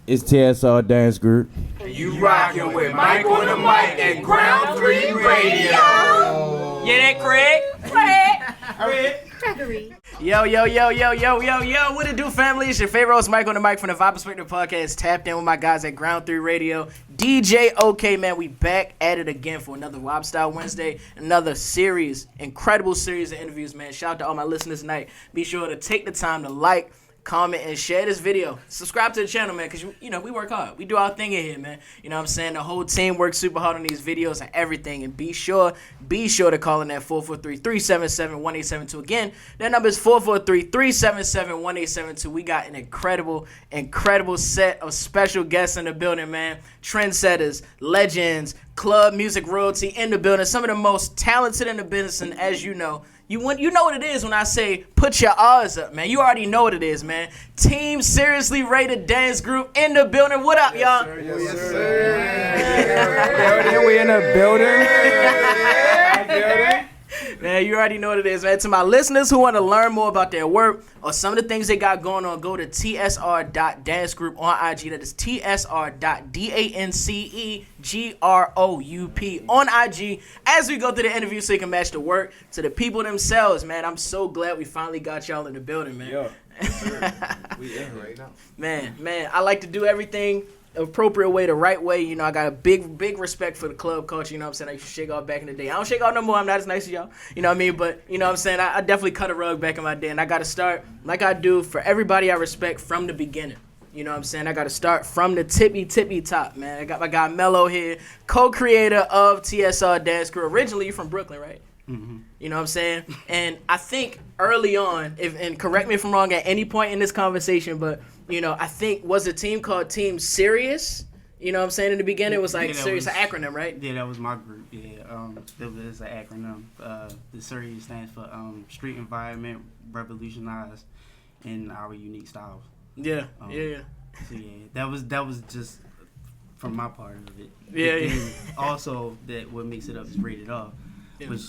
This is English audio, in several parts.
It's TSR Dance Group. You rockin' with Mike on the mic and Ground 3 Radio. Yeah, that Craig. Gregory. Yo, what it do, family? It's your favorite host, Mike on the mic from the Vibe Perspective Podcast, tapped in with my guys at Ground 3 Radio. DJ OK, man, we back at it again for another Vibe Style Wednesday, another series, incredible series of interviews, man. Shout out to all my listeners tonight. Be sure to take the time to like, comment, and share this video. Subscribe to the channel, man, because, you know, we work hard. We do our thing in here, man. You know what I'm saying? The whole team works super hard on these videos and everything. And be sure to call in that 443-377-1872. Again, that number is 443-377-1872. We got an incredible set of special guests in the building, man. Trendsetters, legends, club music royalty in the building. Some of the most talented in the business, and as you know, you know what it is when I say put your R's up, man. You already know what it is, man. Team Seriously Rated Dance Group in the building. What up, y'all? Yes, sir. We in the building. Man, you already know what it is, man. To my listeners who want to learn more about their work or some of the things they got going on, go to tsr.dancegroup on IG. That is tsr.dancegroup on IG as we go through the interview so you can match the work to the people themselves, man. I'm so glad we finally got y'all in the building, man. Yeah. We in here right now. Man, I like to do everything appropriate way, the right way. You know, I got a big respect for the club culture. You know what I'm saying? I used to shake off back in the day. I don't shake off no more. I'm not as nice as y'all. You know what I mean? But, you know what I'm saying? I definitely cut a rug back in my day. And I got to start like I do for everybody I respect from the beginning. You know what I'm saying? I got to start from the tippy top, man. I got my guy Mello here, co-creator of TSR Dance Crew. Originally, you're from Brooklyn, right? Mm-hmm. You know what I'm saying? And I think early on, and correct me if I'm wrong at any point in this conversation, but, you know, I think was a team called Team S.E.R.I.O.U.S. You know what I'm saying? In the beginning, it was like S.E.R.I.O.U.S, an acronym, right? Yeah, that was my group. Yeah, it was an acronym. The S.E.R.I.O.U.S stands for Street Environment Revolutionize in Our Unique Styles. Yeah. So yeah, that was just from my part of it. Yeah. Also, that what makes it up is Rated R, which,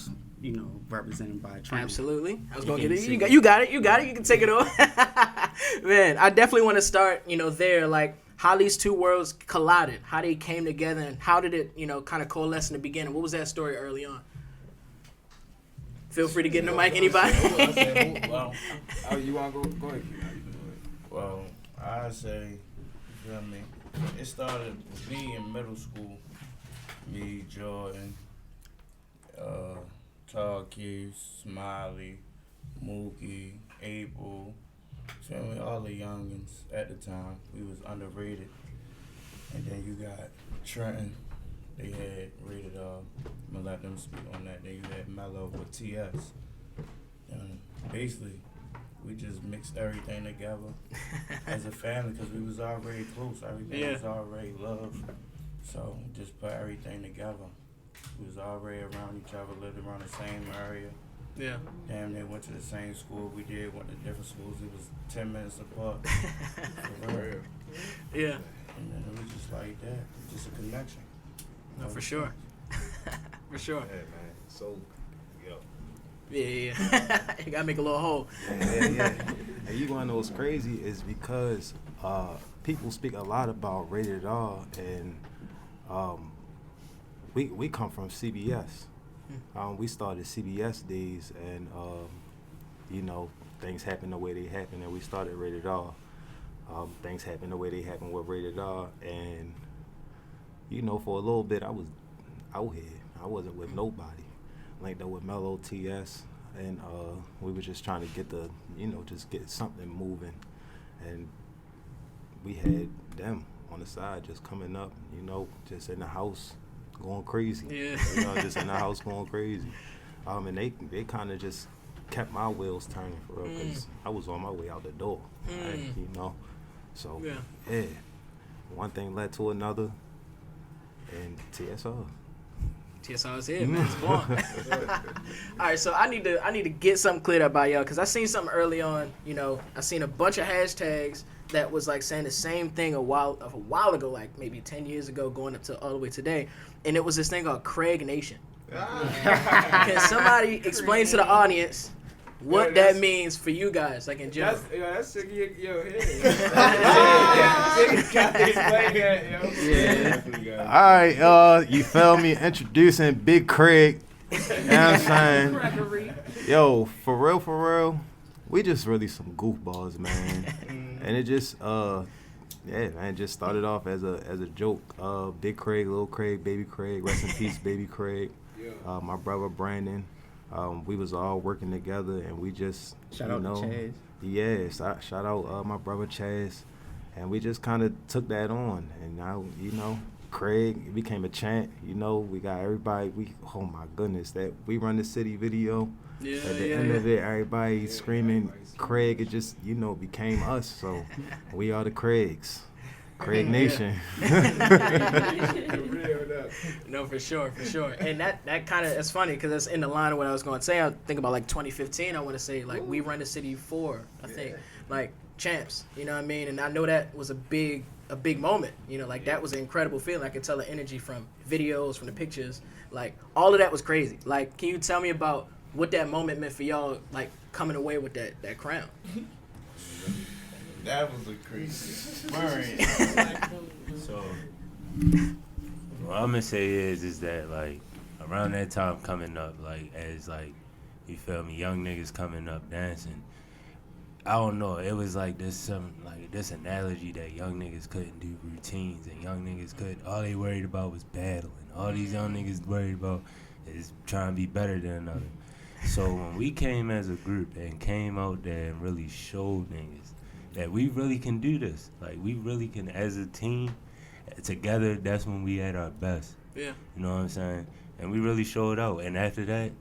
you know, represented by Trent. Absolutely. I was going to get it. You got it. You can take it off. Man, I definitely want to start, you know, there, like, how these two worlds collided, how they came together, and how did it, you know, kind of coalesce in the beginning. What was that story early on? Feel free to get in the mic, anybody. Well, you want to go ahead? Well, I say, you feel me? It started with me in middle school. Me, Jordan, Todd Keys, Smiley, Mookie, Abel, feel me? All the youngins at the time. We was underrated. And then you got Trenton. They had Rated R. I'm gonna let them speak on that. Then you had Mello with TS. And basically, we just mixed everything together as a family because we was already close. Everything was already love. So just put everything together. We was already around each other, lived around the same area. Yeah. Damn, they went to the same school we did, went to different schools. It was 10 minutes apart. For real. Yeah. And then it was just like that. Just a connection. No, for sure. For sure. Yeah, man. So, yo. Yeah. You gotta make a little hole. Yeah. And you wanna know what's crazy is because people speak a lot about Rated R, and we come from CBS. We started CBS days, and you know, things happened the way they happened, and we started Rated R. Things happened the way they happened with Rated R, and you know, for a little bit I was out here. I wasn't with nobody. Linked up with Mello, TS, and we were just trying to get just get something moving, and we had them on the side just coming up, you know, just in the house going crazy. Yeah. You know, just in the house going crazy. And they kind of just kept my wheels turning for real, because I was on my way out the door, right, you know. So, yeah, one thing led to another, and TSR. TSR is here, man. It's born. All right, so I need to get something cleared up by y'all, because I seen something early on. You know, I seen a bunch of hashtags that was like saying the same thing a while ago, like maybe 10 years ago, going up to all the way today, and it was this thing called Craig Nation. Can somebody explain to the audience what that means for you guys, like in general. That's sick of your head. All right, you feel me? Introducing Big Craig. You know what I'm saying? Yo, for real, we just really some goofballs, man. And it just, just started off as a joke. Big Craig, Little Craig, Baby Craig, rest in peace, Baby Craig. My brother Brandon. We was all working together, and we just Shout out to Chaz. Yes, shout out my brother Chaz, and we just kind of took that on, and now Craig became a chant. We got everybody. Oh my goodness, that We Run the City video. At the end of it, everybody screaming Craig. It just became us. So we are the Craigs. Craig Nation. No, for sure. And that kind of, it's funny because it's in the line of what I was going to say. I think about like 2015. I want to say like We Run the City 4. I think like champs. You know what I mean? And I know that was a big moment. Like that was an incredible feeling. I could tell the energy from videos, from the pictures. Like all of that was crazy. Like, can you tell me about what that moment meant for y'all? Like coming away with that crown. That was a crazy experience. So, what I'm gonna say is that like around that time coming up, like as like you feel me, young niggas coming up dancing. I don't know. It was like this analogy that young niggas couldn't do routines, and young niggas all they worried about was battling. All these young niggas worried about is trying to be better than another. So when we came as a group and came out there and really showed niggas that we really can do this, like we really can as a team together, that's when we at our best. Yeah. You know what I'm saying? And we really showed out. And after that,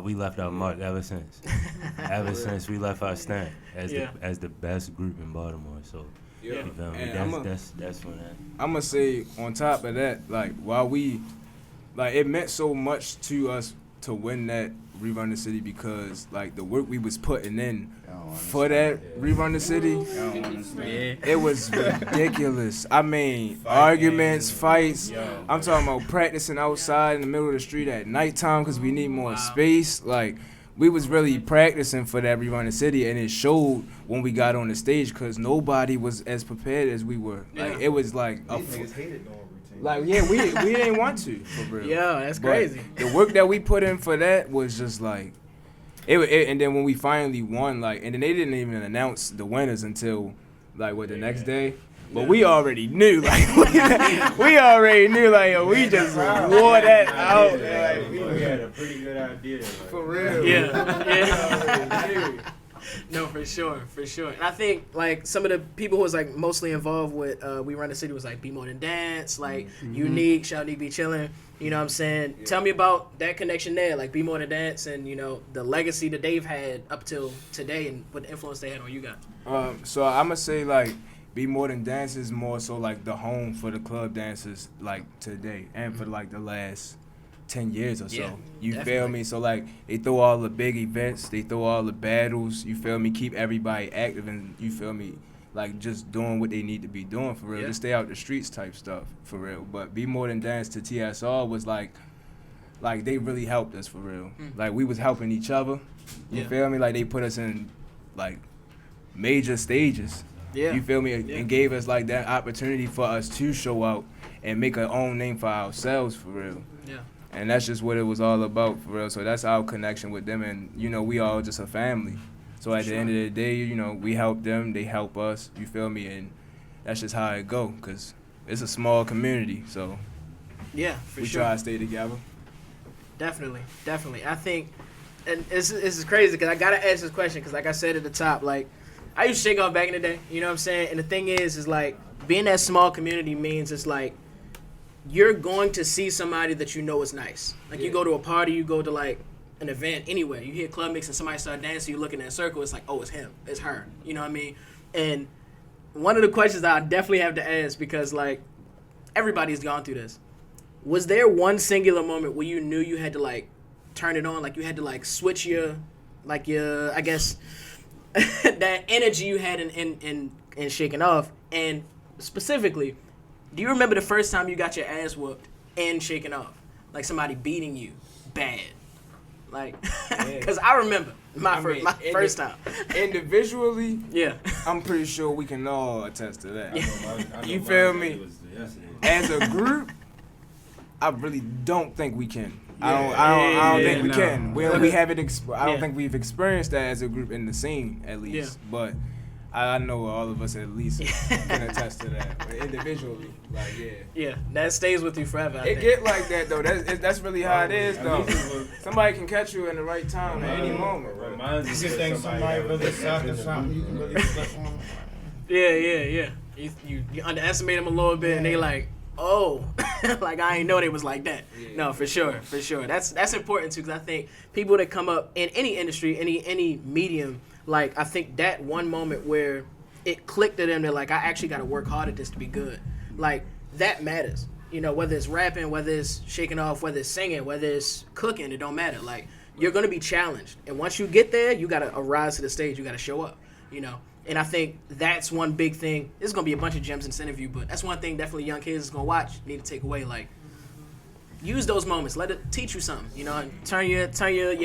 we left our mark ever since. Ever since we left our stamp as the best group in Baltimore. So you feel me? That's when that. I'm gonna say on top of that, like while it meant so much to us to win that Rerun the City because like the work we was putting in for that Rerun the City, it was ridiculous. I mean, arguments, fights. I'm talking about practicing outside in the middle of the street at nighttime because we need more space. Like we was really practicing for that Rerun the City, and it showed when we got on the stage because nobody was as prepared as we were. Like it was like a like we didn't want to for real. Yeah, that's crazy. The work that we put in for that was just like it. And then when we finally won, like, and then they didn't even announce the winners until like the next day. But we already knew, like we already knew, like yo, we just wore that out. Like, We had a pretty good idea. Like. for real. Yeah. No, for sure. And I think like some of the people who was like mostly involved with We Run the City was like Be More Than Dance, like Unique, Shout Unique Be Chillin'. You know what I'm saying? Yeah. Tell me about that connection there, like Be More Than Dance, and the legacy that they've had up till today, and what influence they had on you guys. So I'm gonna say like Be More Than Dance is more so like the home for the club dancers like today and for like the last 10 years or so. Yeah, you definitely. feel me? So like they throw all the big events, they throw all the battles, you feel me? Keep everybody active and you feel me? Like just doing what they need to be doing for real. Yeah. Just stay out the streets type stuff for real. But Be More Than Dance to TSR was like they really helped us for real. Like we was helping each other. You feel me? Like they put us in like major stages. Yeah. You feel me? And gave us like that opportunity for us to show out and make our own name for ourselves for real. Yeah. And that's just what it was all about for real. So that's our connection with them, and we all just a family. So at the end of the day, we help them, they help us. You feel me? And that's just how it go, cause it's a small community. So Yeah, for we sure. try to stay together. Definitely. I think, and this is crazy because I gotta ask this question because like I said at the top, like I used to shake off back in the day. You know what I'm saying? And the thing is like being that small community means it's like you're going to see somebody that is nice. Like you go to a party, you go to like an event anywhere, you hear club mix and somebody start dancing, you look in that circle, it's like, oh, it's him, it's her. You know what I mean? And one of the questions that I definitely have to ask, because like everybody's gone through this, was there one singular moment where you knew you had to like turn it on, like you had to like switch your I guess that energy you had in shaking off? And specifically, do you remember the first time you got your ass whooped and shaken off? Like somebody beating you bad. Like, Yeah. because I remember my first time. Individually, Yeah. I'm pretty sure we can all attest to that. I know You my feel day me? was yesterday. As a group, I really don't think we can. I don't think we can. We haven't. I don't think we've experienced that as a group in the scene, at least. Yeah. But I know all of us at least can attest to that. But individually, like Yeah, that stays with you forever. I it think. get like that though. That's really how it is though. Somebody can catch you in the right time at any moment. Reminds You me just of think somebody really suck or something, you can really flip on. Yeah. You underestimate them a little bit, and they like, oh, like I ain't know they was like that. Yeah. No, for sure. That's important too, because I think people that come up in any industry, any medium, like I think that one moment where it clicked to them, they're like, I actually got to work hard at this to be good. Like that matters. You know, whether it's rapping, whether it's shaking off, whether it's singing, whether it's cooking, it don't matter. Like you're gonna be challenged, and once you get there, you gotta arise to the stage. You gotta show up. You know. And I think that's one big thing. There's going to be a bunch of gems in this interview, but that's one thing definitely young kids is going to watch, need to take away. Like, use those moments. Let it teach you something, you know, and turn your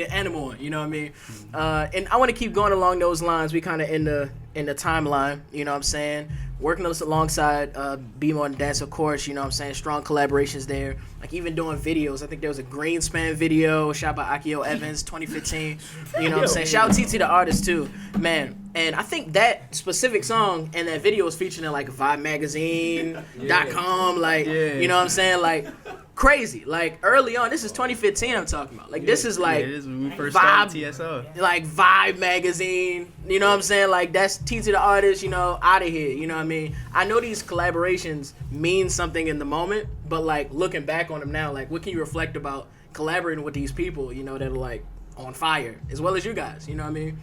animal on, you know what I mean? And I want to keep going along those lines. We kind of in the timeline, you know what I'm saying? Working us alongside Be More Than Dance, of course, you know what I'm saying? Strong collaborations there. Like, even doing videos. I think there was a Greenspan video shot by Akio Evans, 2015. You know what I'm saying? Shout out TT the artist, too. Man. And I think that specific song and that video was featured in, like, VibeMagazine.com. Like, you know what I'm saying? Like, crazy. Like, early on, this is 2015 I'm talking about. Like, this is, like, it is when we first started TSR. like Vibe magazine, you know what I'm saying? Like that's TT the artist, you know, out of here, you know what I mean? I know these collaborations mean something in the moment, but like looking back on them now, like what can you reflect about collaborating with these people, you know, that are like on fire, as well as you guys, you know what I mean?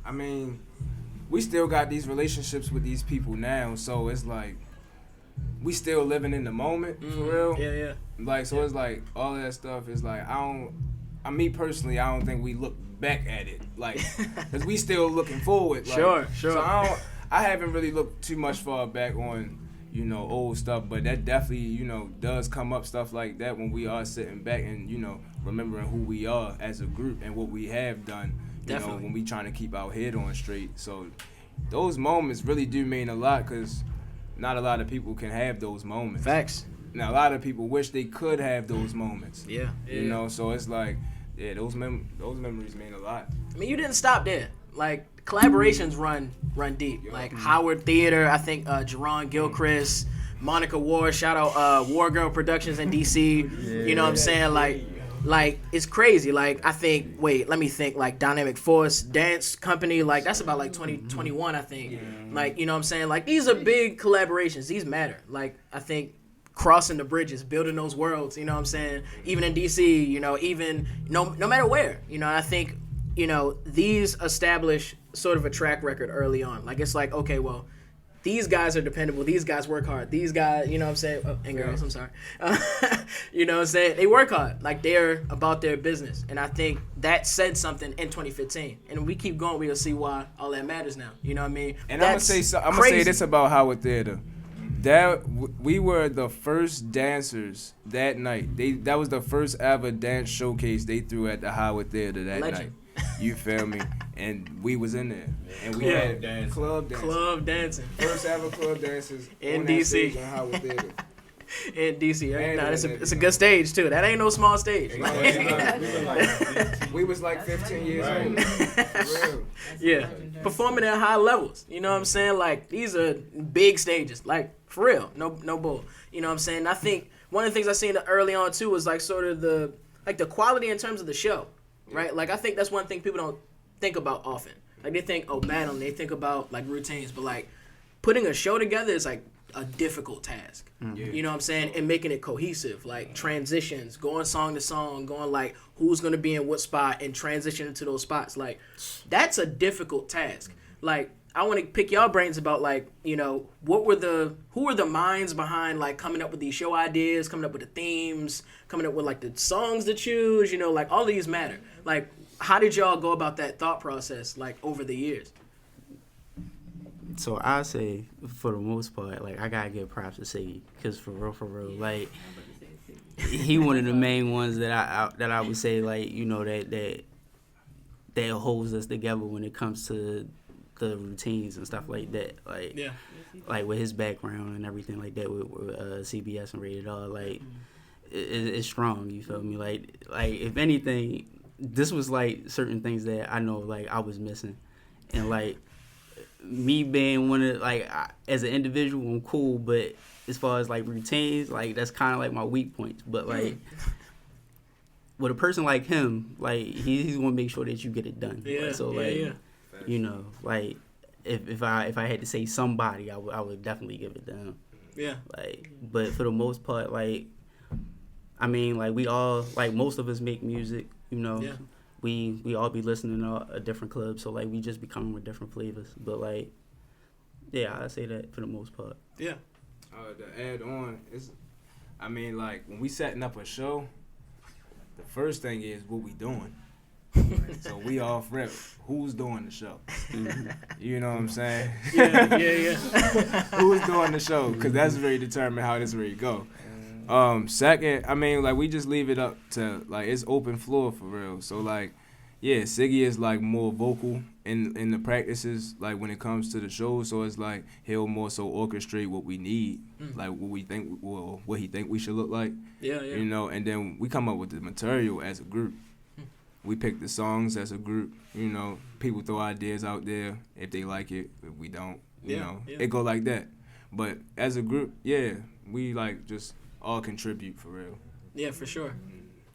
I mean, we still got these relationships with these people now, so it's like we still living in the moment for real. Yeah. Like so, it's like all that stuff is like me personally, I don't think we look back at it like because we still looking forward. Like, Sure. So I haven't really looked too much far back on old stuff, but that definitely does come up stuff like that when we are sitting back and remembering who we are as a group and what we have done. Definitely. When we trying to keep our head on straight. So those moments really do mean a lot because not a lot of people can have those moments. Facts. Now a lot of people wish they could have those moments. Yeah. So it's like, yeah, those memories mean a lot. I mean, you didn't stop there. Like collaborations run deep. Like Howard Theater, I think Jerron Gilchrist, Monica Ward, shout out War Girl Productions in DC. You know what I'm saying? Like it's crazy. Like I think, let me think. Like Dynamic Force Dance Company. Like that's about like 2021, I think. Like you know what I'm saying? Like these are big collaborations. These matter. Like I think. Crossing the bridges, building those worlds, you know what I'm saying? Even in DC, even no matter where, I think, these establish sort of a track record early on. Like it's like, okay, well, these guys are dependable. These guys work hard. These guys, you know what I'm saying? Oh, and girls, I'm sorry. You know what I'm saying? They work hard. Like they're about their business. And I think that said something in 2015. And we keep going, we'll see why all that matters now. You know what I mean? And I'm gonna say this about Howard Theater. That we were the first dancers that night. That was the first ever dance showcase they threw at the Howard Theater that Legend. night. You feel me? And we was in there, and we had club dancing. First ever club dancers in on that DC. stage at Howard Theater. In DC, right? Nah, it's a good stage too. That ain't no small stage. We was like 15 years old. For real. Yeah, performing at high levels. You know what I'm saying? Like these are big stages. Like for real, no bull. You know what I'm saying? And I think one of the things I seen early on too was like sort of the quality in terms of the show, right? Like I think that's one thing people don't think about often. Like they think battling, they think about like routines, but like putting a show together is like a difficult task. You know what I'm saying? And making it cohesive, like transitions, going song to song, going like who's gonna be in what spot and transition into those spots. Like that's a difficult task. Like I want to pick y'all brains about like, who were the minds behind like coming up with these show ideas, coming up with the themes, coming up with like the songs to choose, like all these matter. Like how did y'all go about that thought process like over the years? So I say, for the most part, like I gotta give props to Siggy, cause for real, like he one of the main ones that I would say like that that holds us together when it comes to the routines and stuff like that. Like, like with his background and everything like that with CBS and Rated R, like it's strong. You feel me? Like if anything, this was like certain things that I know like I was missing, and like me being one of like as an individual, I'm cool, but as far as like routines, like that's kind of like my weak points. But like with a person like him, like he's gonna make sure that you get it done. Yeah. Like, so like you know, like if I had to say somebody, I would definitely give it to him. Yeah. Like, but for the most part, like I mean, like we all like most of us make music. You know, we all be listening to a different club, so like we just be coming with different flavors. But like, yeah, I say that for the most part. Yeah. To add on, I mean, like when we setting up a show, the first thing is what we doing. So we off rip. Who's doing the show? You know what I'm saying? Yeah. Who's doing the show? Because that's very determined how this really go. Second, I mean, like we just leave it up to like it's open floor for real. So like, yeah, Siggy is like more vocal in the practices, like when it comes to the show. So it's like he'll more so orchestrate what we need, like what we think, what he think we should look like. Yeah. You know, and then we come up with the material as a group. We pick the songs as a group. You know, people throw ideas out there. If they like it, if we don't, you know, it go like that. But as a group, yeah, we like just all contribute for real. Yeah, for sure.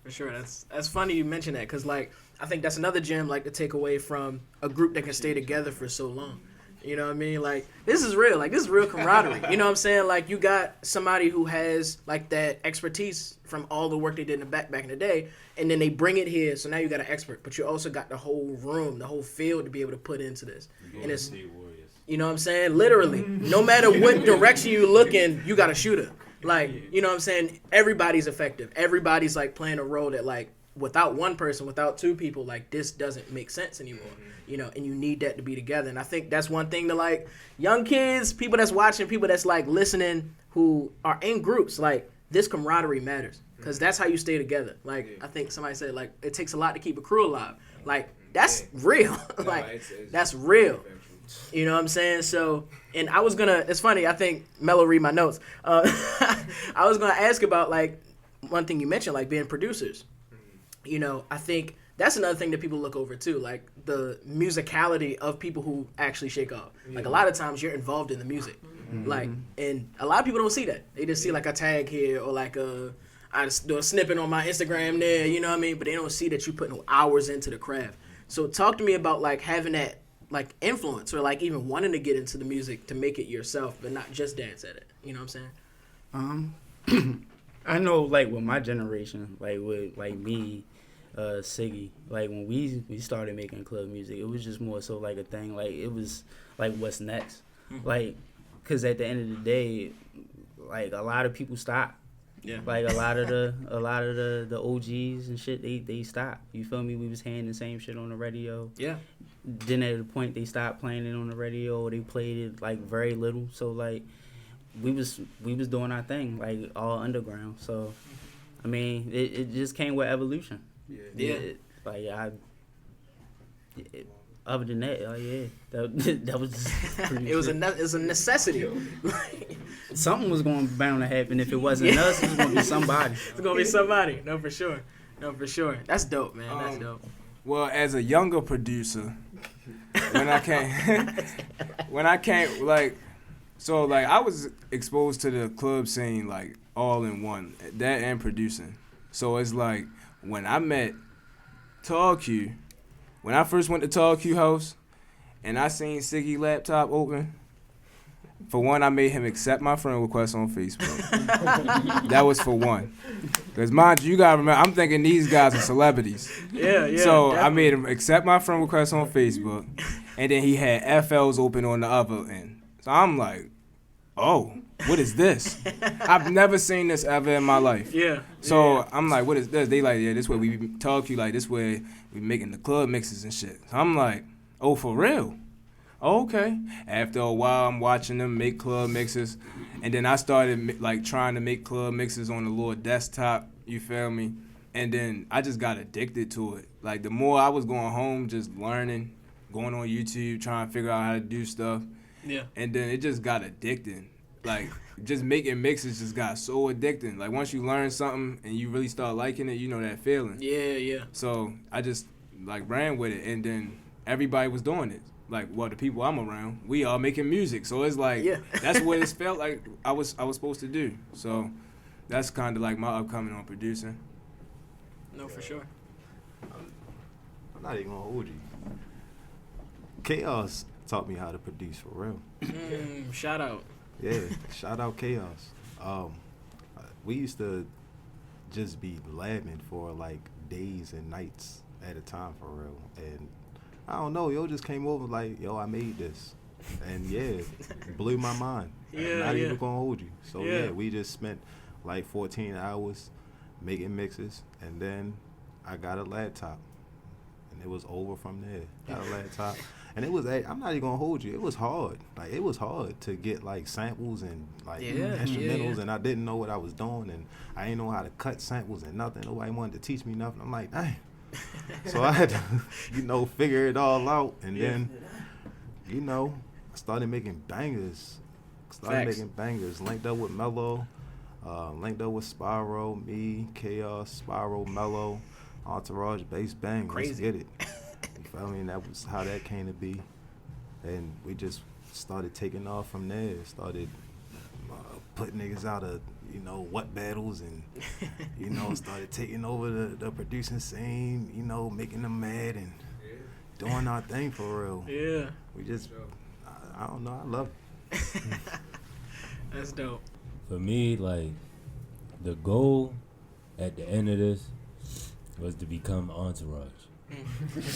For sure. That's funny you mention that because, like, I think that's another gem, like, to take away from a group that can stay together for so long. You know what I mean? Like, this is real. Like, this is real camaraderie. You know what I'm saying? Like, you got somebody who has, like, that expertise from all the work they did in the back in the day, and then they bring it here, so now you got an expert. But you also got the whole room, the whole field to be able to put into this. And it's, you know what I'm saying? Literally. No matter what direction you look in, you got a shooter. Like, you know what I'm saying? Everybody's effective. Everybody's, like, playing a role that, like, without one person, without two people, like, this doesn't make sense anymore. You know, and you need that to be together. And I think that's one thing to, like, young kids, people that's watching, people that's, like, listening who are in groups, like, this camaraderie matters. Because that's how you stay together. Like, I think somebody said, like, it takes a lot to keep a crew alive. Like, that's real. Like, that's real. You know what I'm saying? So, and I was gonna, it's funny, I think Mello read my notes. I was gonna ask about, like, one thing you mentioned, like, being producers. You know, I think that's another thing that people look over too, like the musicality of people who actually shake off. Like, a lot of times you're involved in the music. Like, and a lot of people don't see that. They just see, like, a tag here or, like, I just do a snippet on my Instagram there, you know what I mean? But they don't see that you putting hours into the craft. So talk to me about, like, having that, like, influence or, like, even wanting to get into the music to make it yourself, but not just dance at it. You know what I'm saying? I know, like, with my generation, like, with, like, me, Siggy, like, when we started making club music, it was just more so, like, a thing, like, it was, like, what's next? Like, because at the end of the day, like, a lot of people stopped. Yeah. Like, a lot of the OGs and shit, they stopped. You feel me? We was hearing the same shit on the radio. Yeah. Then at a point they stopped playing it on the radio, or they played it, like, very little. So, like, we was doing our thing, like, all underground. So, I mean, it just came with evolution. Yeah. Other than that, that was just pretty it was a necessity. Something was bound to happen. If it wasn't us, it was gonna be somebody. It's gonna be somebody. No, for sure. That's dope, man. That's dope. Well, as a younger producer, when I came, like, so, like, I was exposed to the club scene, like, all in one, that and producing. So it's like, when I met Tall Q, when I first went to Tall Q house, and I seen Siggy laptop open, for one, I made him accept my friend request on Facebook. That was for one. Because, mind you, gotta remember, I'm thinking these guys are celebrities. Yeah. So definitely. I made him accept my friend request on Facebook, and then he had FLs open on the other end. So I'm like, oh, what is this? I've never seen this ever in my life. Yeah. So I'm like, what is this? They like, yeah, this way we talk to you, like, this way we making the club mixes and shit. So I'm like, oh, for real? Okay. After a while, I'm watching them make club mixes, and then I started, like, trying to make club mixes on the little desktop, you feel me? And then I just got addicted to it. Like, the more I was going home, just learning, going on YouTube, trying to figure out how to do stuff. Yeah. And then it just got addicting. Like, just making mixes just got so addicting. Like, once you learn something and you really start liking it, you know that feeling. Yeah. So I just, like, ran with it. And then everybody was doing it. Like, well, the people I'm around, we all making music. So it's like, that's what it felt like I was supposed to do. So that's kind of like my upcoming on producing. No, for sure. I'm not even gonna hold you. Chaos taught me how to produce for real. Shout out. Yeah, shout out Chaos. We used to just be labbing for like days and nights at a time for real. And I don't know, yo just came over like, yo, I made this. And yeah, it blew my mind. Not even gonna hold you. So yeah, we just spent like 14 hours making mixes, and then I got a laptop. And it was over from there. Got a laptop. And it was, I'm not even gonna hold you, it was hard. Like, it was hard to get like samples and like instrumentals, and I didn't know what I was doing, and I didn't know how to cut samples and nothing. Nobody wanted to teach me nothing. I'm like, dang. So I had to, figure it all out, and then, I started making bangers. Linked up with Mello, linked up with S.E.R.I.O.U.S, me, Chaos, S.E.R.I.O.U.S, Mello, Entourage, bass bang. Crazy. Let's get it. You feel me? That was how that came to be, and we just started taking off from there. Started putting niggas out of what battles, and started taking over the producing scene. Making them mad and doing our thing for real. Yeah. We just, I don't know. I love it. That's dope. For me, like, the goal at the end of this was to become Entourage.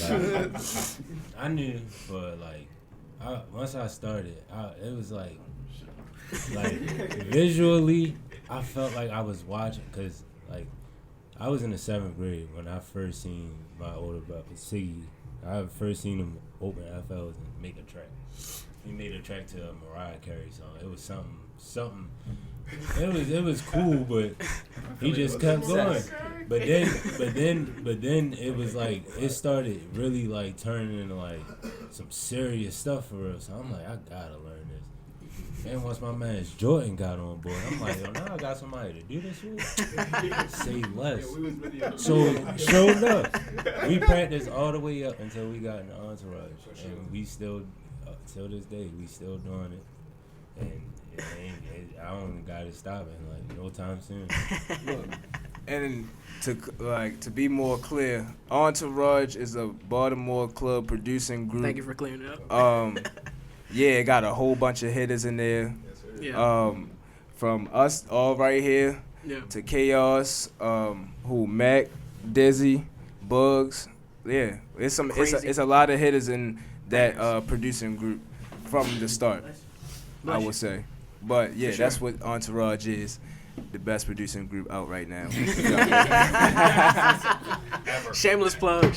Like, I knew for like, once I started, it was like visually, I felt like I was watching, cause like I was in the 7th grade when I first seen my older brother Siggy. I first seen him open FLs and make a track. He made a track to a Mariah Carey song. It was something. It was cool, but he just kept going. But then it was like, it started really like turning into like some serious stuff for us. So I'm like, I gotta learn this. And once my man Jordan got on board, I'm like, yo, now I got somebody to do this with. Say less. So showed up. We practiced all the way up until we got in the Entourage, and we still, till this day, we still doing it. And I don't gotta stop it like no time soon. Look, and to be more clear, Entourage is a Baltimore club producing group. Thank you for clearing it up. Yeah, it got a whole bunch of hitters in there. Yeah. From us all right here to Chaos, Mac, Dizzy, Bugs. Yeah, it's a lot of hitters in that producing group from the start, I would say. But yeah, that's what Entourage is. The best producing group out right now. Shameless plug.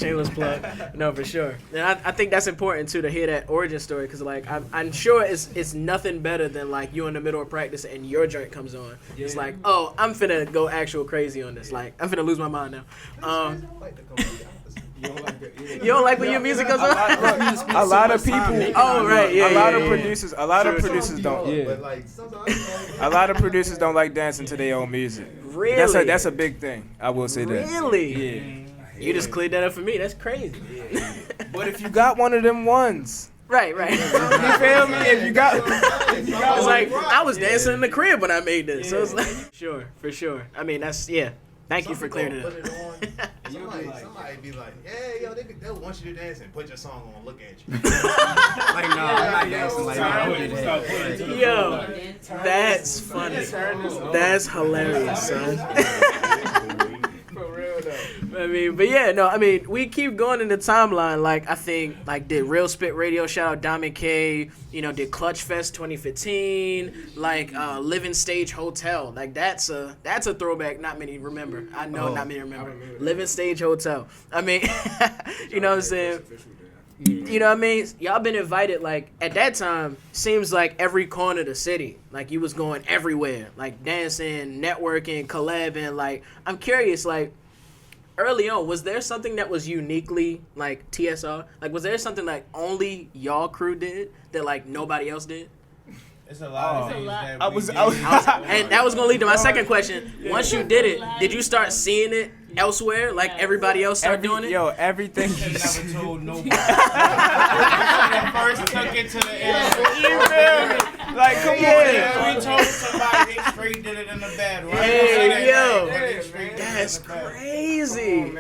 No, for sure. And I think that's important too, to hear that origin story, because like I'm sure it's nothing better than like you in the middle of practice and your joint comes on. Yeah. It's like, oh, I'm finna go actual crazy on this. Like, I'm finna lose my mind now. You don't like when your music goes on? A lot of people. Oh right, yeah. A lot of producers don't. Yeah. A lot of producers don't like dancing to their own music. Really? That's a big thing. I will say that. Really? Yeah. You just cleared that up for me. That's crazy. But if you got one of them ones. Right. You feel me? If you got it's like, I was dancing in the crib when I made this. Yeah. So it's like, sure, for sure. I mean, that's, yeah. Thank you for clearing it up. Somebody be like, yeah, yo, they'll want you to dance and put your song on, look at you. Like, no, I'm not dancing like that. Yo, that's funny. That's hilarious, son. For real though. I mean, but yeah, no, I mean, we keep going in the timeline. Like, I think, like, did Real Spit Radio, shout out Diamond K, did Clutch Fest 2015, like, Living Stage Hotel. Like, that's a throwback not many remember. I know not many remember. Living Stage Hotel. I mean, you know what I'm saying? You know what I mean? Y'all been invited, like, at that time, seems like every corner of the city. Like, you was going everywhere. Like, dancing, networking, collabing. Like, I'm curious, like, early on, was there something that was uniquely like TSR? Like, was there something like only y'all crew did that like nobody else did? It's a lot of things that I was- And that was gonna lead to my second question. Once you did it, did you start seeing it elsewhere? Like everybody else started doing it? Yo, everything. You never told nobody. First took it to the end. You feel me? Like, come on. Yeah, we told somebody they straight did it in the bed. Right? Hey, yo. That's Crazy. We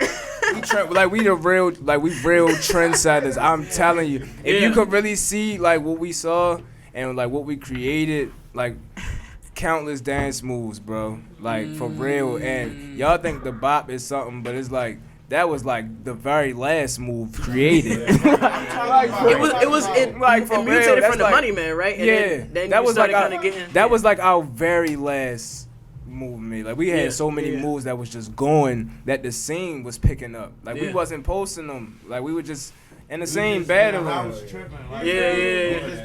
the real, like we real trendsetters. I'm telling you, if you could really see like what we saw and like what we created, like countless dance moves, bro. Like for real. And y'all think the bop is something, but it's like that was like the very last move created. It mutated from the like, Money Man, right? And yeah, then that you was like started kinda getting, that was like our very last movement. Like we had so many moves that was just going that the scene was picking up. Like we wasn't posting them. Like we were just in the same battle. Just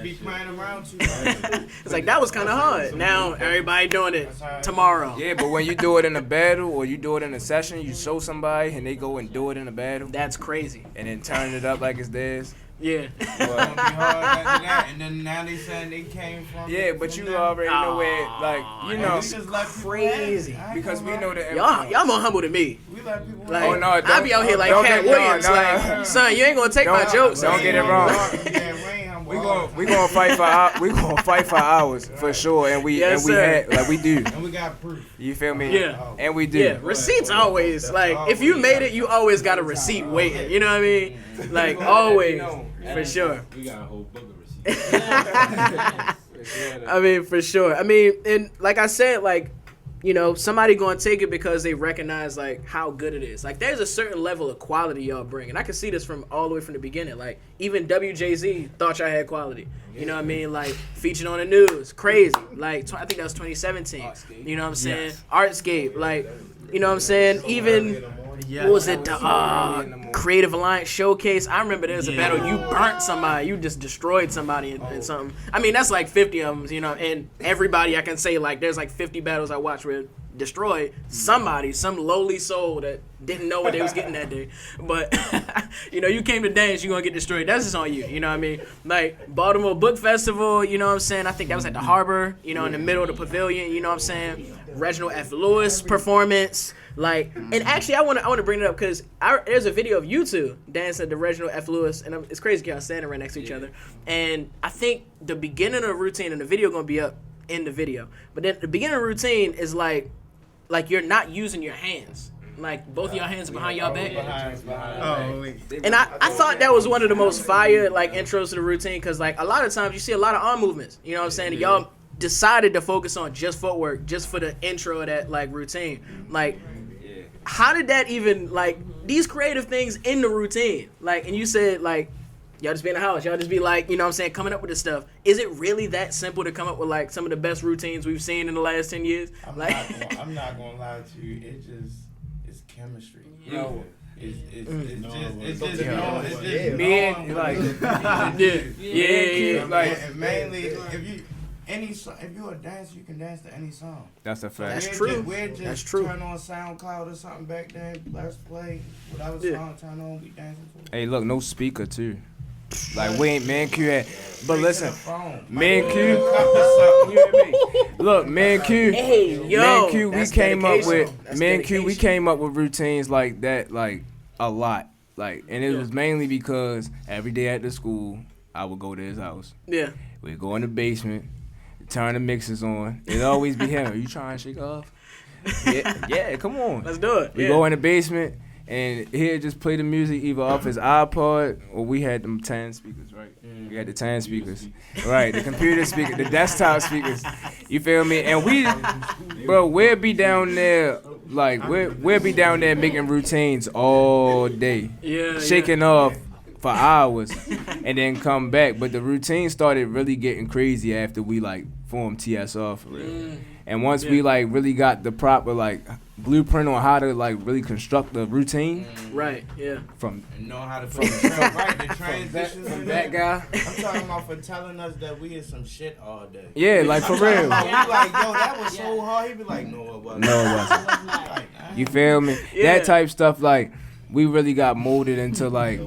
be playing around too much. it's like that was kind of hard. Now everybody doing it tomorrow. Yeah, but when you do it in a battle or you do it in a session, you show somebody and they go and do it in a battle. That's crazy. And then turn it up like it's theirs. Yeah. It's gonna be hard after that. And then now they saying they came from. Yeah, but you already know where, like, you know, crazy. because we know that Y'all more humble than me. We let people. Like, oh no, I be out here like Cat Williams. Like, son, you ain't gonna take my jokes. Don't get it wrong. We gonna fight for hours for sure, and we do. And we got proof. You feel me? Yeah. And we do. Yeah, receipts always. Like, if you made it, you always got a receipt waiting. You know what I mean? Like, always. For sure. We got a whole book of receipts. I mean, for sure. I mean, and like I said, like, you know, somebody gonna take it because they recognize like how good it is. Like, there's a certain level of quality y'all bring, and I can see this from all the way from the beginning. Like, even WJZ thought y'all had quality. You know what I mean? Like, featured on the news, crazy. Like, I think that was 2017. You know what I'm saying? Artscape. Like, you know what I'm saying? Even what was it? The Creative Alliance Showcase. I remember there was a battle. You burnt somebody. You just destroyed somebody and something. I mean, that's like 50 of them, you know. And everybody, I can say, like, there's like 50 battles I watched where destroyed somebody, some lowly soul that didn't know what they was getting that day. But, you know, you came to dance, you're going to get destroyed. That's just on you, you know what I mean? Like, Baltimore Book Festival, you know what I'm saying? I think that was at the Harbor, you know, in the middle of the pavilion, you know what I'm saying? Reginald S.E.R.I.O.U.S performance. Like, and actually, I want to bring it up because there's a video of you two dancing to Reginald S.E.R.I.O.U.S, and it's crazy because y'all standing right next to each other. And I think the beginning of the routine and the video going to be up in the video. But then the beginning of the routine is like you're not using your hands. Like, both of your hands behind y'all back. And I thought that was one of the most fire, like, intros to the routine because, like, a lot of times you see a lot of arm movements. You know what I'm saying? Y'all decided to focus on just footwork just for the intro of that, like, routine. Like, how did that even, like, these creative things in the routine? Like, and you said, like, y'all just be in the house. Y'all just be, like, you know what I'm saying, coming up with this stuff. Is it really that simple to come up with, like, some of the best routines we've seen in the last 10 years? I'm not going to lie to you. It's chemistry. Yo. It's just like, and mainly if you're a dancer, you can dance to any song. That's a fact. That's true. That's true. Turn on SoundCloud or something back then. Let's play whatever song turn on. We dancing for. Hey, look, no speaker too. Like, we ain't man Q had, but listen, man Q. Look, man Q. Hey, yo, man Q. We that's came up with dedication. man Q. We came up with routines like that, like a lot, like, and it was mainly because every day at the school, I would go to his house. Yeah. We'd go in the basement, turn the mixers on. It'd always be him. Are you trying to shake off? Yeah, come on. Let's do it. We go in the basement. And he'd just play the music either off his iPod or we had them 10 speakers, right? We had the 10 speakers. Right, the computer speaker, the desktop speakers. You feel me? And we'd be down there, like, we'd be down there making routines all day. Shaking off for hours and then come back. But the routine started really getting crazy after we, like, formed TSR for real. And once we, like, really got the proper, like, blueprint on how to, like, really construct the routine. Right, yeah. And know how to put the transitions from that guy. I'm talking about for telling us that we had some shit all day. Yeah, like, for real. We like, yo, that was so hard. He'd be like, no, it wasn't. No, it wasn't. Like, You feel me? Yeah. That type stuff, like, we really got molded into, like,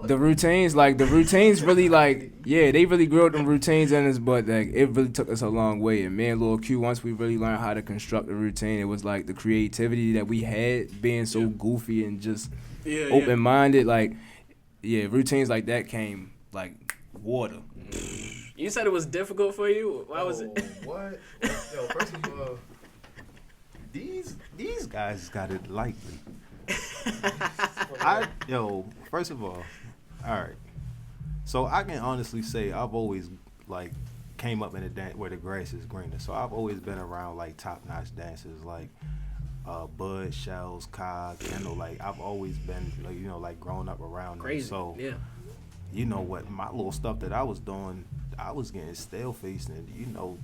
the routines. Like, the routines really, like, yeah, they really grew up them routines in us, but, like, it really took us a long way. And me and Lil Q, once we really learned how to construct a routine, it was, like, the creativity that we had, being so goofy and just open-minded. Like, yeah, routines like that came, like, water. You said it was difficult for you. Why was it? What? Yo, first of all, these guys got it lightly. First of all right. So I can honestly say I've always like came up in a dance where the grass is greener. So I've always been around like top-notch dancers like Bud, Shells, Cog, like I've always been like growing up around them. Crazy. So yeah. You know what, my little stuff that I was doing, I was getting stale-faced and,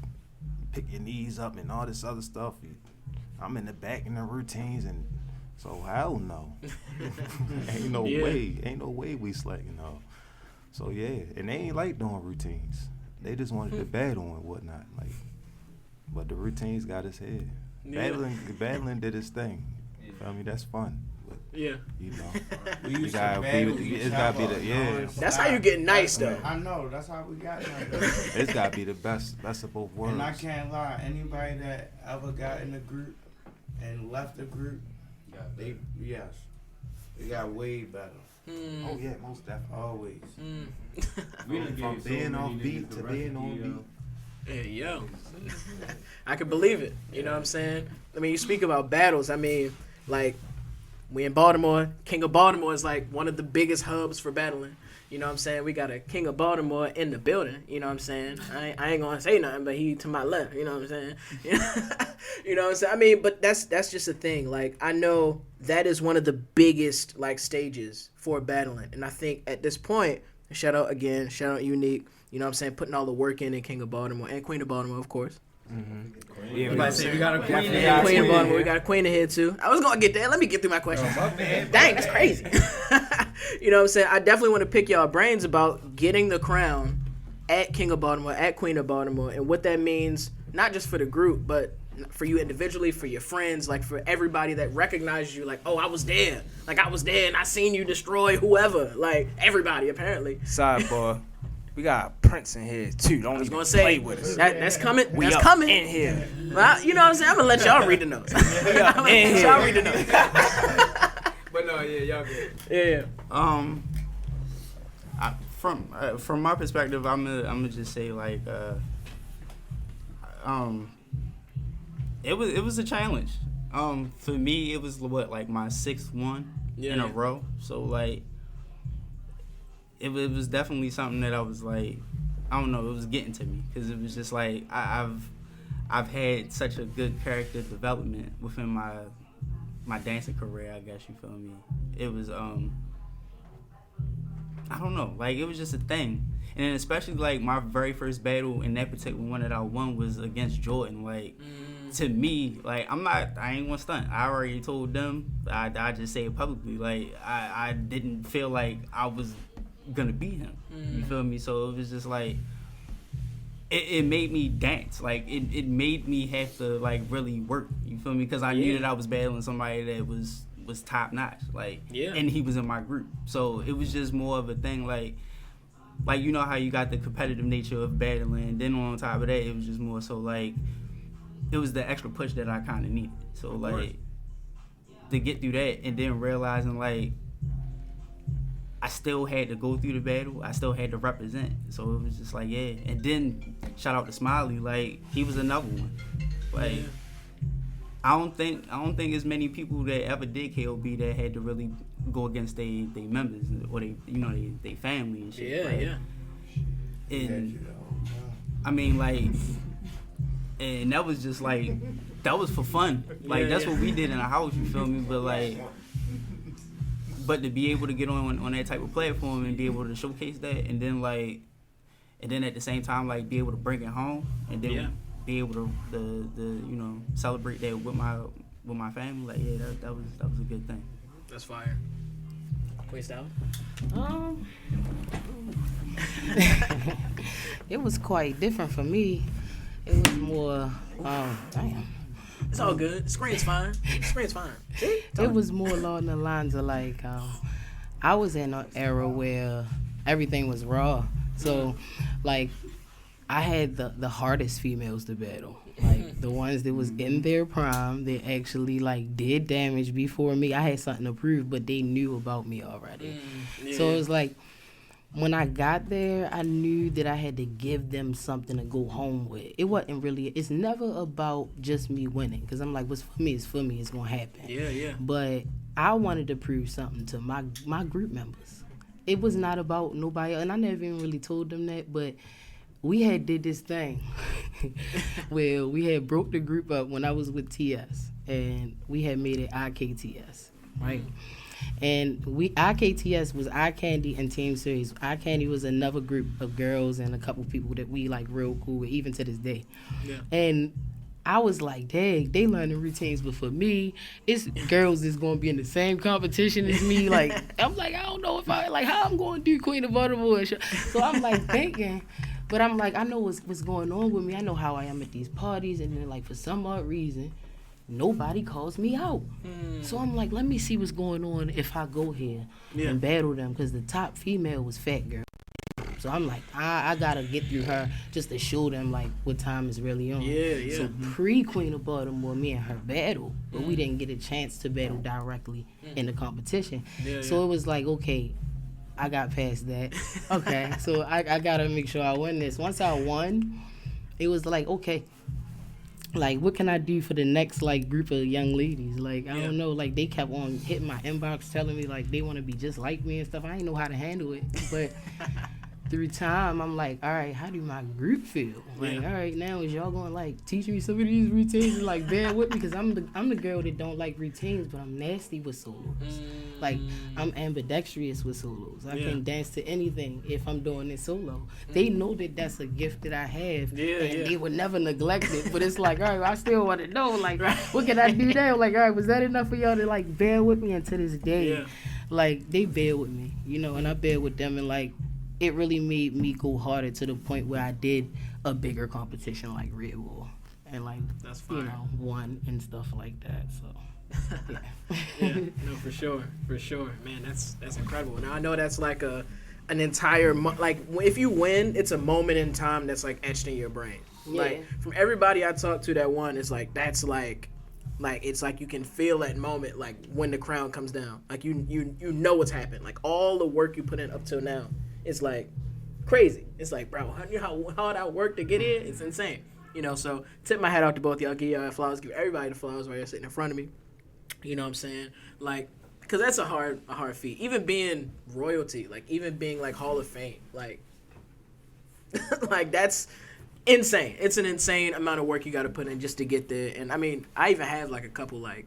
pick your knees up and all this other stuff. I'm in the back in the routines, and so hell no. Ain't no way we slacking off. So yeah, and they ain't like doing routines. They just wanted to battle and whatnot. Like, but the routines got his head. Yeah. Battling did his thing. I mean, that's fun. But, yeah. We used to battle each other. That's how you get nice, though. I know. That's how we got nice. It's got to be the best of both worlds. And I can't lie. Anybody that ever got in a group and left the group, they got way better. Oh yeah, most definitely. Always. From being off beat to being on beat. Hey, yo. I can believe it. You know what I'm saying? I mean, you speak about battles. I mean, like, we in Baltimore. King of Baltimore is like one of the biggest hubs for battling. You know what I'm saying? We got a King of Baltimore in the building. You know what I'm saying? I ain't gonna say nothing, but he to my left. You know what I'm saying? You know what I'm saying? I mean, but that's just a thing. Like, I know that is one of the biggest like stages for battling, and I think at this point, shout out Unique. You know what I'm saying? Putting all the work in King of Baltimore and Queen of Baltimore, of course. Mm-hmm. Yeah, we got a queen in here. Queen of Baltimore. We got a queen in here too. I was gonna get there. Let me get through my questions. Dang, that's crazy. You know what I'm saying? I definitely want to pick y'all brains about getting the crown at King of Baltimore, at Queen of Baltimore, and what that means, not just for the group, but for you individually, for your friends, like for everybody that recognizes you, like, oh, I was there. Like, I was there and I seen you destroy whoever. Like, everybody, apparently. Sidebar. We got Prince in here too. Don't even play with us. That's coming. We that's up coming in here. Well, you know what I'm saying? I'm gonna let y'all read the notes. I'm gonna let y'all read the notes. But no, yeah, y'all good. Yeah. From my perspective, I'm gonna just say like, it was a challenge. For me, it was like my 6th one in a row. So like. It was definitely something that I was like, I don't know, it was getting to me because it was just like I've had such a good character development within my dancing career, I guess you feel me. It was I don't know, like it was just a thing, and then especially like my very first battle in that particular one that I won was against Jordan. Like to me, like I ain't gonna stunt. I already told them. I just say it publicly. Like I didn't feel like I was gonna beat him. You feel me? So it was just like it made me dance. Like it made me have to like really work. You feel me? Because I knew that I was battling somebody that was top notch. Like and he was in my group. So it was just more of a thing like you know how you got the competitive nature of battling, and then on top of that it was just more so like it was the extra push that I kind of needed. So like to get through that and then realizing like I still had to go through the battle. I still had to represent. So it was just like, yeah. And then shout out to Smiley, like he was another one. Like I don't think as many people that ever did KOB that had to really go against they members or they family and shit. And I mean like, and that was just like that was for fun. Like that's what we did in the house. You feel me? But like. But to be able to get on that type of platform and be able to showcase that, and then at the same time like be able to bring it home, and then be able to celebrate that with my family, like that was a good thing. That's fire. Queen Style. It was quite different for me. It was more It's all good. Screen's fine. Screen's fine. See? It was more along the lines of like, I was in an era where everything was raw. So, like, I had the hardest females to battle. Like, the ones that was in their prime, that actually, like, did damage before me. I had something to prove, but they knew about me already. So it was like, when I got there, I knew that I had to give them something to go home with. It wasn't really, it's never about just me winning. Because I'm like, what's for me is for me. It's going to happen. Yeah. But I wanted to prove something to my group members. It was not about nobody. And I never even really told them that. But we had did this thing where we had broke the group up when I was with TS. And we had made it IKTS, right? And IKTS was Eye Candy and Team Series. Eye Candy was another group of girls and a couple people that we like real cool with, even to this day. Yeah. And I was like, dang, they learning routines, but for me, it's girls that's gonna be in the same competition as me. Like, I'm like, I don't know if I like how I'm gonna do Queen of Baltimore. So I'm like thinking, but I'm like, I know what's going on with me. I know how I am at these parties, and then like for some odd reason, nobody calls me out. So I'm like, let me see what's going on if I go here and battle them, because the top female was Fat Girl. So I'm like, I gotta get through her just to show them like what time is really on. Yeah. So pre-Queen of Baltimore, me and her battled, but we didn't get a chance to battle directly in the competition. So it was like, okay, I got past that. Okay, so I gotta make sure I win this. Once I won, it was like, okay, like, what can I do for the next, like, group of young ladies? Like, I don't know. Like, they kept on hitting my inbox telling me, like, they want to be just like me and stuff. I didn't know how to handle it. But through time, I'm like, all right, how do my group feel? Like, all right, now is y'all going to, like, teach me some of these routines and, like, bear with me? Because I'm the girl that don't like routines, but I'm nasty with solos. Like, I'm ambidextrous with solos. I can dance to anything if I'm doing it solo. They know that that's a gift that I have, and they would never neglect it. But it's like, all right, I still want to know, like, what can I do now? Like, all right, was that enough for y'all to, like, bear with me? And to this day, like, they bear with me, you know, and I bear with them, and, like, it really made me go harder to the point where I did a bigger competition like Red Bull and like, you know, won and stuff like that. So no, for sure, man. That's incredible. Now I know that's like an entire like if you win, it's a moment in time that's like etched in your brain. Like from everybody I talked to that won, it's like that's like it's like you can feel that moment like when the crown comes down. Like you know what's happened. Like all the work you put in up till now. It's like crazy. It's like, bro, how hard I worked to get here? It's insane. You know, so tip my hat out to both y'all. Give y'all flowers. Give everybody the flowers while you're sitting in front of me. You know what I'm saying? Like, because that's a hard feat. Even being royalty, like even being like Hall of Fame, like, like that's insane. It's an insane amount of work you got to put in just to get there. And I mean, I even have like a couple like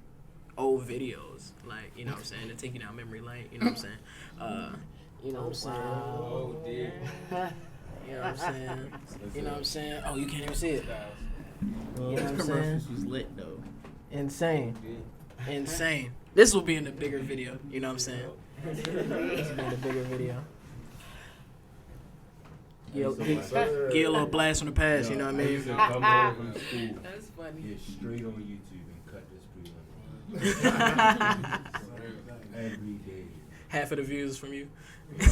old videos, like, you know what I'm saying, to take you down memory lane. You know what I'm saying? You know what I'm saying? Oh, dear. You know what I'm saying? You know what I'm saying? Oh, you can't even see it. You know what I'm saying? This was lit, though. Insane. This will be in the bigger video. You know what I'm saying? This will be in the bigger video. Get a little blast from the past, you know what I mean? Come home from school. That's funny. Get straight on YouTube and cut this prelim. Every day. Half of the views from you. Like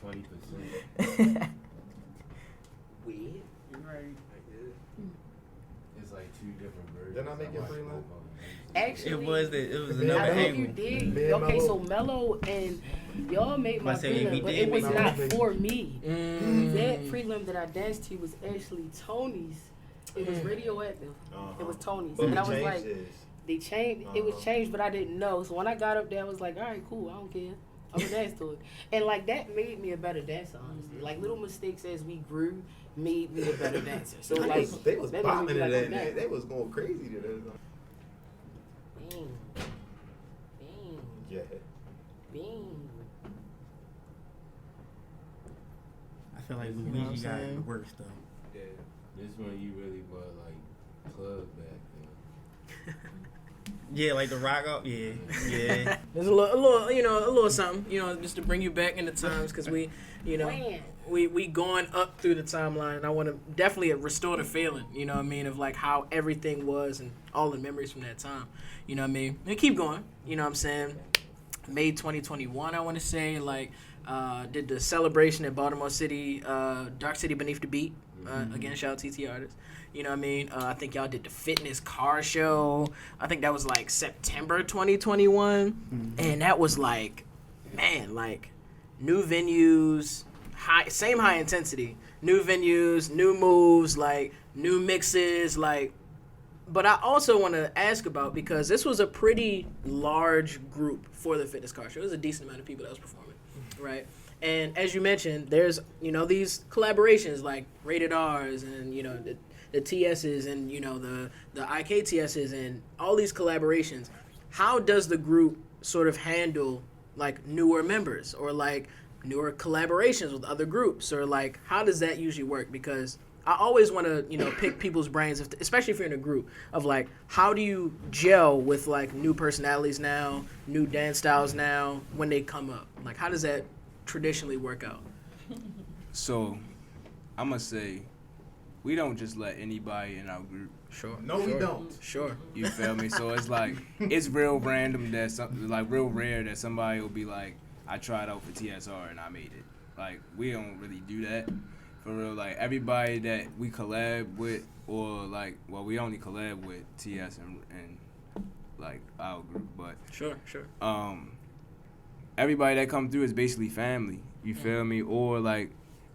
20%. Weird. You're right. It's like two different versions. Didn't I make it prelim? Actually, It was I another think angle. you did. Okay, so Mello and y'all made my prelim, but it was not for me. That prelim that I danced to was actually Tony's. It was radioactive. It was Tony's, and I was like, they changed. It was changed, but I didn't know. So when I got up there, I was like, all right, cool. I don't care. I'm gonna dance to it, and like that made me a better dancer. Honestly, like little mistakes as we grew made me a better dancer. So like they was that bopping made me it, like, and okay. they was going crazy to that. Bing. Yeah. Bing. I feel like You know what I'm Luigi got saying? the worst, though. Yeah. This one you really bought like club back then. Yeah, like the rock up. Yeah. There's a little, you know, a little something, you know, just to bring you back into times, because we, you know, we going up through the timeline, and I want to definitely restore the feeling, you know what I mean, of like how everything was and all the memories from that time, you know what I mean. And keep going, you know what I'm saying. May 2021, I want to say, like, did the celebration at Baltimore City, Dark City Beneath the Beat. Again, shout out TT artists. You know what I mean? I think y'all did the fitness car show. I think that was like September 2021, and that was like, man, like new venues, same high intensity, new venues, new moves, like new mixes, like. But I also want to ask about, because this was a pretty large group for the fitness car show. It was a decent amount of people that was performing, right? And as you mentioned, there's, you know, these collaborations like Rated R's and, you know, the TS's and, you know, the IKTS's and all these collaborations. How does the group sort of handle like newer members or like newer collaborations with other groups, or like how does that usually work? Because I always want to, you know, pick people's brains, especially if you're in a group, of like, how do you gel with like new personalities now, new dance styles now when they come up? Like, how does that traditionally work out? So, I'm going to say, we don't just let anybody in our group. Sure. No, we don't. Sure. You feel me? So it's like, it's real random that real rare that somebody will be like, I tried out for TSR and I made it. Like, we don't really do that. For real, like, everybody that we collab with, or like, well, we only collab with TS and like our group, but Sure. Everybody that come through is basically family. You feel me? Or like,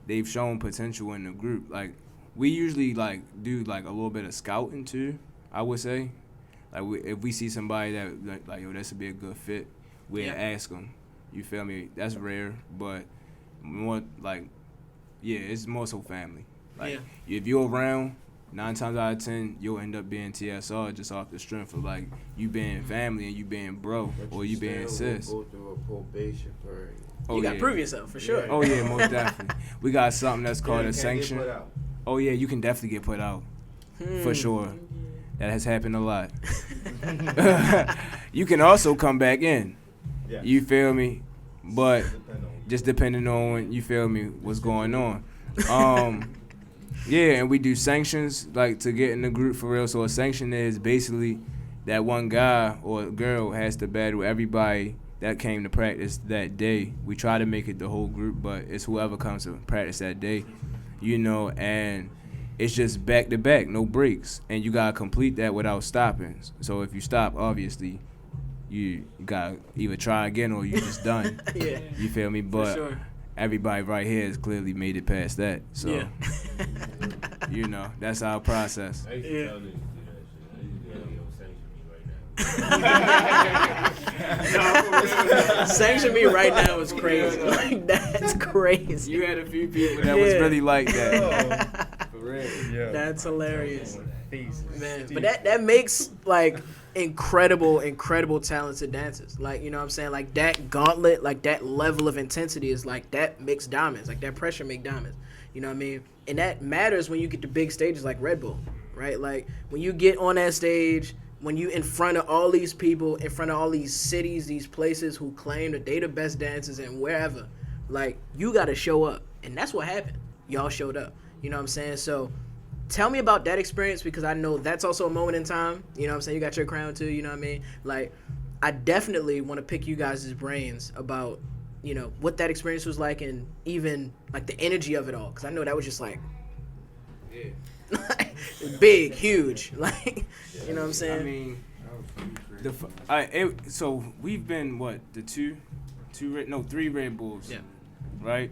they've shown potential in the group. Like, we usually like do like a little bit of scouting too, I would say. Like, if we see somebody that like yo, this would be a good fit, we'll ask them. You feel me? That's rare, but more like. Yeah, it's more so family. Like, if you're around, 9 times out of 10, you'll end up being TSR just off the strength of, like, you being family and you being bro, or you being sis. Go through a probation period. You got to prove yourself, for sure. Oh, yeah, most definitely. We got something that's called a sanction. Oh, yeah, you can definitely get put out, for sure. That has happened a lot. You can also come back in. Yeah. You feel me? But just depending on, you feel me, what's going on. Yeah, and we do sanctions, like, to get in the group for real. So a sanction is basically that one guy or girl has to battle everybody that came to practice that day. We try to make it the whole group, but it's whoever comes to practice that day, you know, and it's just back to back, no breaks. And you got to complete that without stopping. So if you stop, obviously, you got to either try again or you just done. Yeah. You feel me? But sure. Everybody right here has clearly made it past that. So, you know, that's our process. I used to tell niggas to do that shit. I used to be like, yo, sanction me right now. Sanction me right now is crazy. Like, that's crazy. You had a few people that was really like that. For real. Yeah. That's hilarious. Man, but that makes, like, incredible talented dancers. Like, you know what I'm saying? Like, that gauntlet, like, that level of intensity is like, that makes diamonds. Like, that pressure make diamonds. You know what I mean? And that matters when you get to big stages like Red Bull, right? Like, when you get on that stage, when you in front of all these people, in front of all these cities, these places who claim that they the best dancers and wherever, like, you got to show up. And that's what happened. Y'all showed up. You know what I'm saying? So, tell me about that experience, because I know that's also a moment in time. You know what I'm saying? You got your crown too, you know what I mean? Like, I definitely want to pick you guys' brains about, you know, what that experience was like, and even, like, the energy of it all. Because I know that was just, like, big, huge. Like, you know what I'm saying? I mean, so we've been, what, three Red Bulls, right?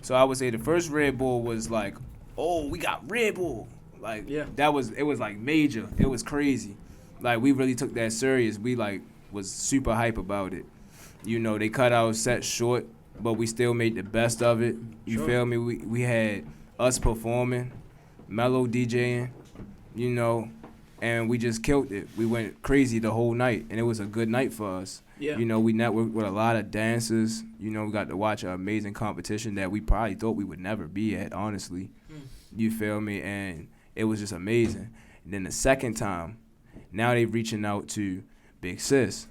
So I would say the first Red Bull was like, oh, we got Red Bull. Like, it was like major. It was crazy. Like, we really took that serious. We, like, was super hype about it. You know, they cut our set short, but we still made the best of it. You feel me? We had us performing, Mello DJing, you know, and we just killed it. We went crazy the whole night, and it was a good night for us. Yeah. You know, we networked with a lot of dancers. You know, we got to watch an amazing competition that we probably thought we would never be at, honestly. You feel me? And it was just amazing. And then the second time, now they reaching out to Big Sis.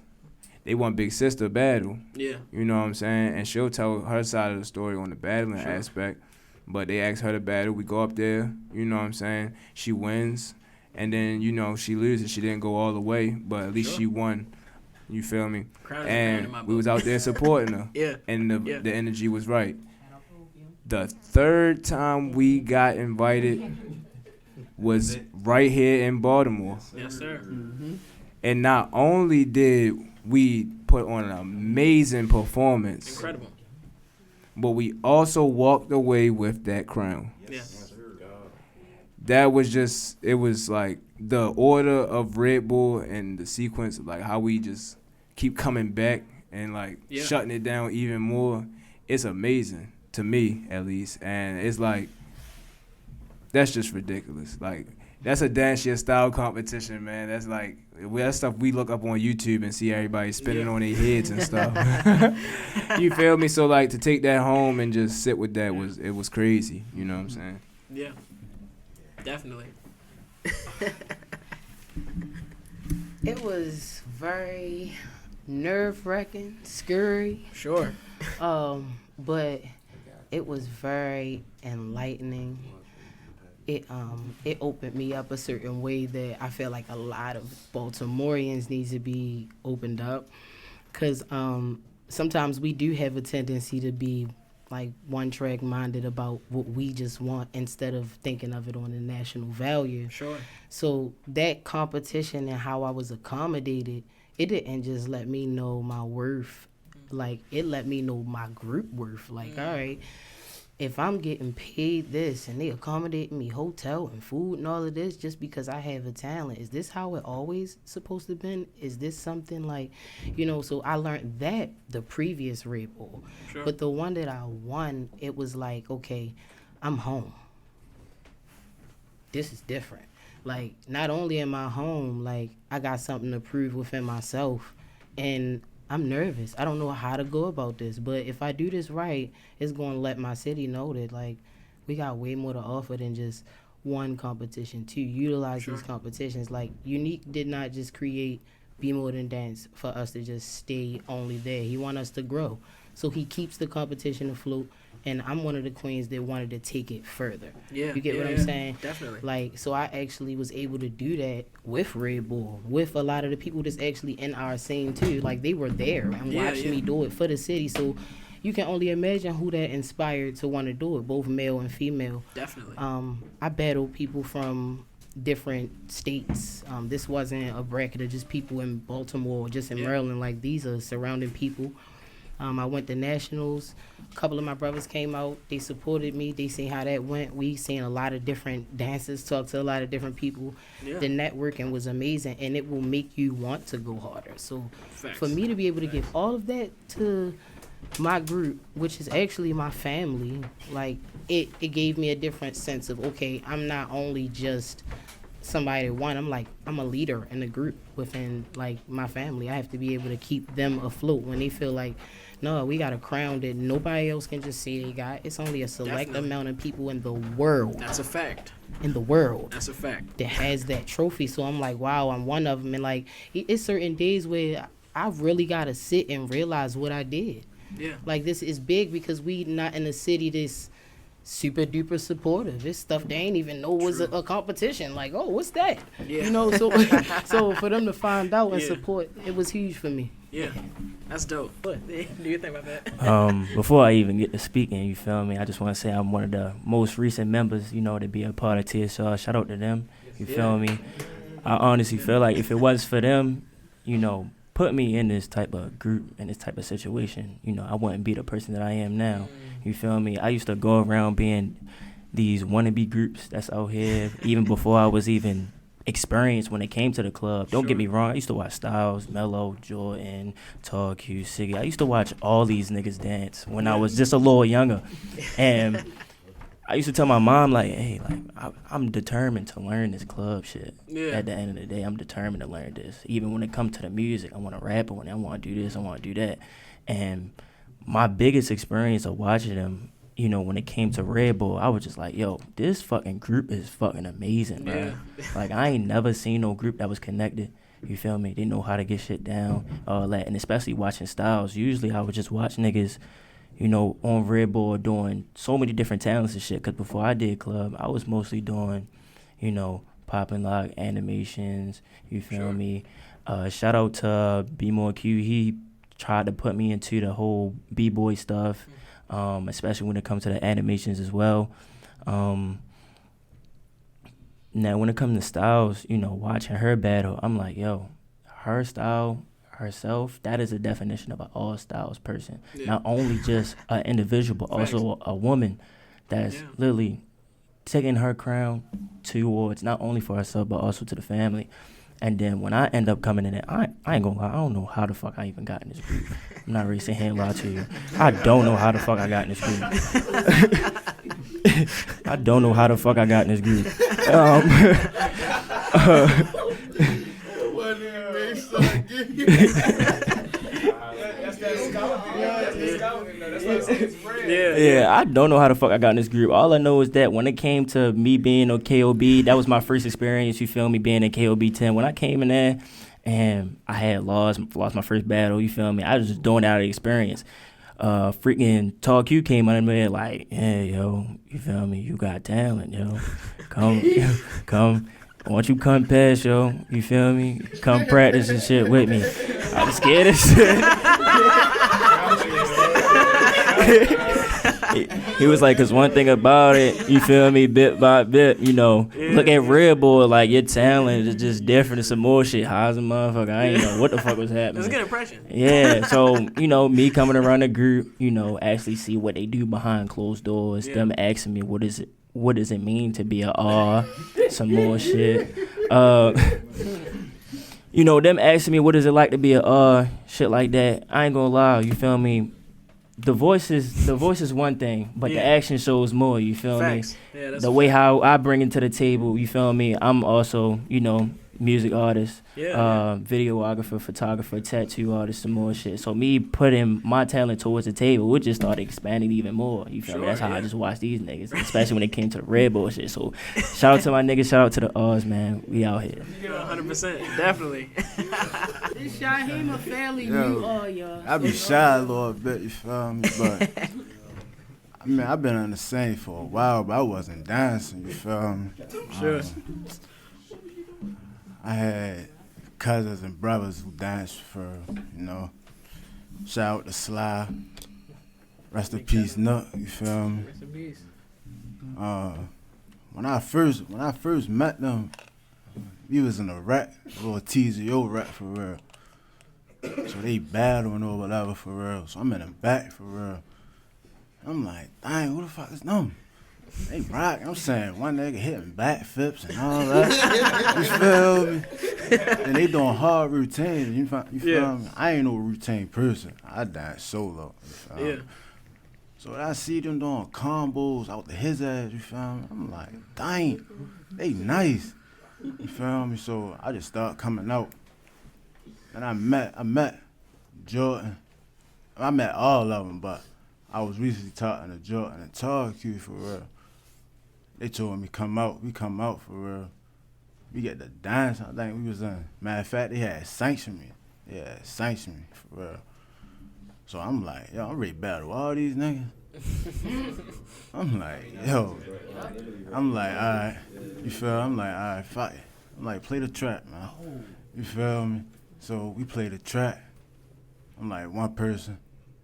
They want Big Sis to battle. Yeah. You know what I'm saying? And she'll tell her side of the story on the battling aspect. But they asked her to battle. We go up there, you know what I'm saying? She wins. And then, you know, she loses. She didn't go all the way, but at least she won. You feel me? And we was out there supporting her. Yeah. And the energy was right. The third time we got invited was right here in Baltimore. Yes, sir. Mm-hmm. And not only did we put on an amazing performance, incredible, but we also walked away with that crown. Yes. That was just, it was like the order of Red Bull and the sequence of like how we just keep coming back and like shutting it down even more. It's amazing to me, at least. And it's like, that's just ridiculous. Like, that's a dance your style competition, man. That's like, that's stuff we look up on YouTube and see everybody spinning on their heads and stuff. You feel me? So like to take that home and just sit with that it was crazy. You know what I'm saying? Yeah. Definitely. It was very nerve-wracking, scary. Sure. But it was very enlightening. It opened me up a certain way that I feel like a lot of Baltimoreans need to be opened up, because sometimes we do have a tendency to be like one-track minded about what we just want instead of thinking of it on a national value. Sure. So that competition and how I was accommodated, it didn't just let me know my worth. Like, it let me know my group worth. Like, all right, if I'm getting paid this and they accommodate me hotel and food and all of this just because I have a talent, is this how it always supposed to been? Is this something like, you know, so I learned that the previous Red Bull. Sure. But the one that I won, it was like, okay, I'm home. This is different. Like, not only am I home, like, I got something to prove within myself, and I'm nervous. I don't know how to go about this, but if I do this right, it's going to let my city know that, like, we got way more to offer than just one competition. To utilize these competitions, like, Unique did not just create Be More Than Dance for us to just stay only there. He want us to grow. So he keeps the competition afloat, and I'm one of the queens that wanted to take it further. Yeah, you get what I'm saying? Definitely. Like, so I actually was able to do that with Red Bull, with a lot of the people that's actually in our scene too. Like, they were there and watched me do it for the city. So you can only imagine who that inspired to want to do it, both male and female. Definitely. I battled people from different states. This wasn't a bracket of just people in Baltimore or just in Maryland. Like, these are surrounding people. I went to nationals. A couple of my brothers came out. They supported me. They seen how that went. We seen a lot of different dancers, talk to a lot of different people. Yeah. The networking was amazing, and it will make you want to go harder. So for me to be able to give all of that to my group, which is actually my family, like, it gave me a different sense of, okay, I'm not only just somebody that won. I'm a leader in the group within, like, my family. I have to be able to keep them afloat when they feel like, no, we got a crown that nobody else can just say they got. It's only a select amount of people in the world. That's a fact. In the world. That's a fact. That has that trophy. So I'm like, wow, I'm one of them. And, like, it's certain days where I really got to sit and realize what I did. Yeah. Like, this is big because we not in a city that's super duper supportive. It's stuff they ain't even know was a competition. Like, oh, what's that? Yeah. You know, so so for them to find out and support, it was huge for me. Yeah, that's dope. What do you think about that? Before I even get to speaking, you feel me? I just want to say I'm one of the most recent members, you know, to be a part of TSR. Shout out to them. You feel me? I honestly feel like if it was for them, you know, put me in this type of group, in this type of situation, you know, I wouldn't be the person that I am now. You feel me? I used to go around being these wannabe groups that's out here, even before I was even experienced when it came to the club. Don't get me wrong. I used to watch Styles, Mello, Jordan, Tall Q, Siggy. I used to watch all these niggas dance when I was just a little younger. And I used to tell my mom, like, hey, like, I'm determined to learn this club shit. Yeah. At the end of the day, I'm determined to learn this. Even when it comes to the music, I want to rap on it. I want to do this. I want to do that. And my biggest experience of watching them, you know, when it came to Red Bull, I was just like, yo, this fucking group is fucking amazing, bro. Yeah. Like, I ain't never seen no group that was connected. You feel me? They know how to get shit down, all that. And especially watching Styles. Usually I would just watch niggas, you know, on Redboard doing so many different talents and shit. Because before I did club, I was mostly doing, you know, pop and lock, animations, you feel me? Shout out to B-More Q. He tried to put me into the whole B-boy stuff, especially when it comes to the animations as well. Now, when it comes to styles, you know, watching her battle, I'm like, yo, her style, herself, that is a definition of an all-styles person. Yeah. Not only just an individual, but also a woman that's literally taking her crown towards not only for herself, but also to the family. And then when I end up coming in there, I ain't gonna lie, I don't know how the fuck I even got in this group. I'm not really sitting here and lie to you. I don't know how the fuck I got in this group. I don't know how the fuck I got in this group. Yeah, I don't know how the fuck I got in this group. All I know is that when it came to me being on KOB, that was my first experience, you feel me, being in KOB 10. When I came in there and I had lost my first battle, you feel me, I was just doing it out of experience. Freaking Talk Q came under me like, hey, yo, you feel me, you got talent, yo. Come. Why don't you come past, yo? You feel me? Come practice and shit with me. I was scared as shit. He was like, cause one thing about it, you feel me, bit by bit, you know, look at Redboard, like your talent is just different and some more shit. How's a motherfucker? I ain't know what the fuck was happening. That's a good impression. Yeah, so, you know, me coming around the group, you know, actually see what they do behind closed doors, them asking me what does it mean to be a R, some more shit. You know, them asking me what is it like to be a R, shit like that. I ain't gonna lie, you feel me? The voice is one thing, but the action shows more, you feel Facts. me? Yeah, that's the way how I bring it to the table, you feel me? I'm also, you know, music artist, videographer, photographer, tattoo artist, some more shit. So me putting my talent towards the table, it just started expanding even more. You feel me? That's how I just watched these niggas, especially when it came to the red bullshit. So shout out to my niggas, shout out to the Oz, man. We out here. 100%, definitely. This Shaheem a fairly new y'all. I be shy a little bit, you feel me? But I mean, I've been on the scene for a while, but I wasn't dancing, you feel me? Sure. I had cousins and brothers who danced for, you know, shout out to S.E.R.I.O.U.S. Rest in peace, Nook, you feel me? Rest in peace. When I first met them, we was in a rap, a little TSR rap for real. So they battling or whatever for real. So I'm in the back for real. I'm like, dang, who the fuck is them? They rock. I'm saying one nigga hitting backflips and all that. You feel me? And they doing hard routines. You feel me? I ain't no routine person. I dance solo. You feel me? So when I see them doing combos out to his ass, you feel me? I'm like, dang, they nice. You feel me? So I just start coming out. And I met Jordan. I met all of them, but I was recently talking to Jordan and Talk to you for real. They told me we come out for real. We get the dance, I think we was in. Matter of fact, they had sanctioned me. Yeah, sanctioned me for real. So I'm like, yo, I'm ready to battle all these niggas. I'm like, yo. I'm like, all right. You feel? I'm like, all right, fuck it. I'm like, play the track, man. You feel me? So we play the track. I'm like, one person.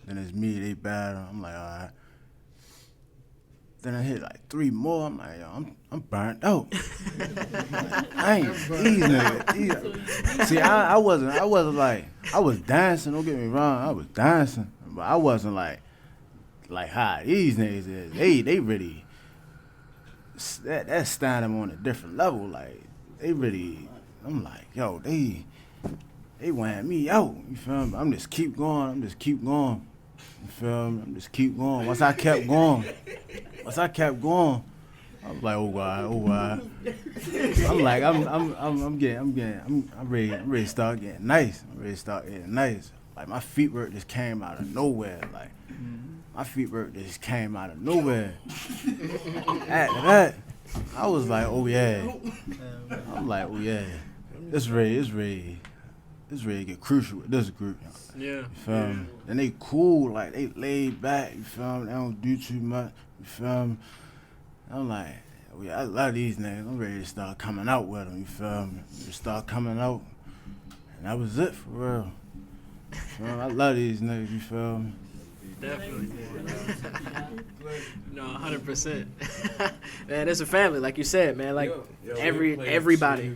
Then it's me, they battle. I'm like, all right. Then I hit like 3 more. I'm like, yo, I'm burnt out. I ain't these niggas. See, I wasn't like, I was dancing. Don't get me wrong, I was dancing, but I wasn't like how these niggas is. They really that stand them on a different level. Like they really, I'm like, yo, they wearing me out. You feel me? I'm just keep going. You feel me? I'm just keep going. Once I kept going, I was like, oh God. I'm like, I'm ready to start getting nice. Like my feet work just came out of nowhere. Like my feet work just came out of nowhere. After that, I was like, oh yeah. I'm like, oh yeah. It's ready. it's ready to get crucial with this group. Yeah. You feel me? And they cool, like they laid back. You feel me? They don't do too much. You feel me? I'm like, I love these niggas. I'm ready to start coming out with them. You feel me? Just start coming out, and that was it for real. You feel me? I love these niggas. You feel me? Definitely. No, 100%. Man, it's a family, like you said, man. Like everybody.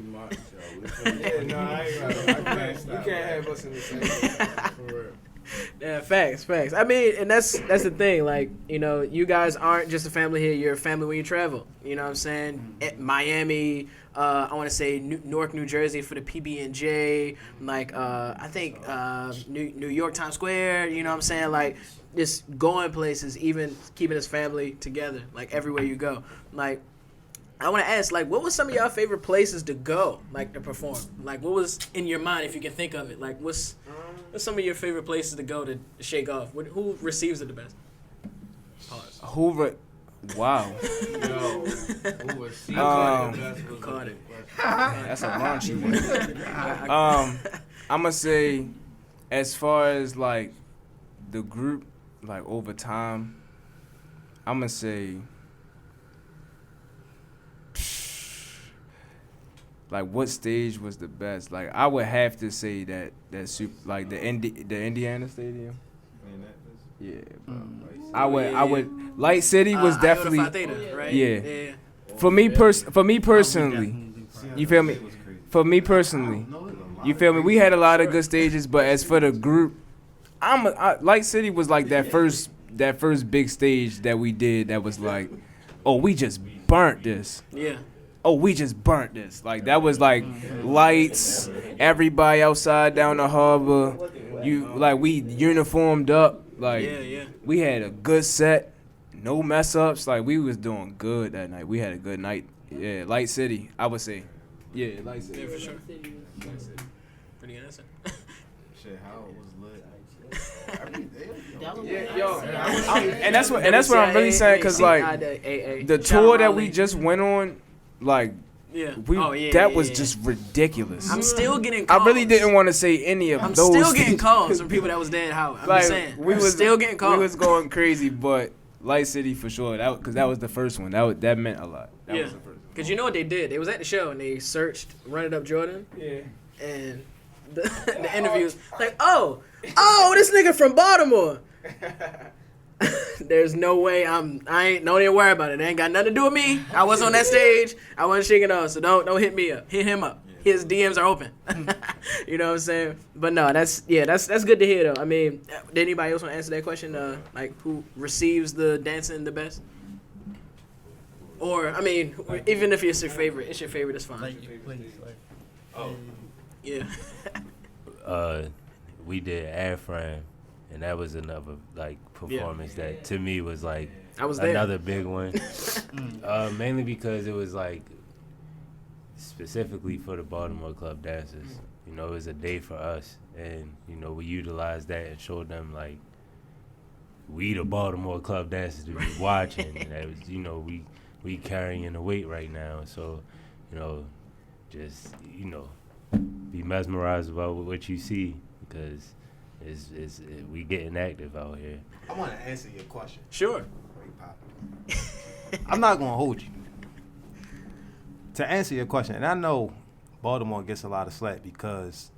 Yeah, no, I ain't right. You can't have us in the same for real. Yeah, facts. I mean, and that's the thing. Like, you know, you guys aren't just a family here. You're a family when you travel. You know what I'm saying? At Miami, I want to say Newark, New Jersey for the PB&J. Like, I think New York, Times Square. You know what I'm saying? Like, just going places, even keeping his family together. Like, everywhere you go. Like, I want to ask, like, what was some of y'all favorite places to go, like, to perform? Like, what was in your mind, if you can think of it? Like, what's some of your favorite places to go to shake off? Who receives it the best? Pause. Wow. Yo, caught it. That's a raunchy one. I'm gonna say, as far as like the group, like over time, I'm gonna say, like what stage was the best? Like I would have to say that like the Indiana Stadium. Yeah, bro. I would. Light City was definitely. Theta, right? Yeah. For me personally, you feel me? For me personally, you feel me? We had a lot of good stages, but as for the group, Light City was like that first big stage that we did. That was like, oh, we just burnt this. Yeah. Oh, we just burnt this. Like that was like lights, everybody outside down the harbor. We uniformed up. Like we had a good set, no mess ups. Like we was doing good that night. We had a good night. Yeah, Light City, I would say. Yeah, Light City. Yeah, for sure. Light City. Pretty good answer. Shit, how it was lit. Yeah, yo, and that's what I'm really saying, cause like the tour that we just went on, like. Yeah. That was just ridiculous. I'm still getting calls. I really didn't want to say any of those. I'm still getting calls from people that was there at Howard. I'm just saying. We was still getting calls. We was going crazy, but Light City for sure. Because that was the first one. That meant a lot. That was the first one. Because you know what they did? They was at the show and they searched Run It Up Jordan. Yeah. And the interviews like, oh, this nigga from Baltimore. There's no way don't even worry about it. It ain't got nothing to do with me. I was on that stage. I wasn't shaking off, so don't hit me up. Hit him up. His DMs are open. You know what I'm saying? But no, that's good to hear though. I mean, did anybody else want to answer that question? Like who receives the dancing the best? Or I mean, even if it's your favorite, it's fine. Yeah. We did Airframe. And that was another like performance that to me was like another big one. Mainly because it was like specifically for the Baltimore club dancers. You know, it was a day for us, and you know we utilized that and showed them like we the Baltimore club dancers to be watching. And that was, you know, we carrying the weight right now. So, you know, just be mesmerized about what you see because. We getting active out here. I want to answer your question. Sure. I'm not gonna hold you. To answer your question, and I know Baltimore gets a lot of slack because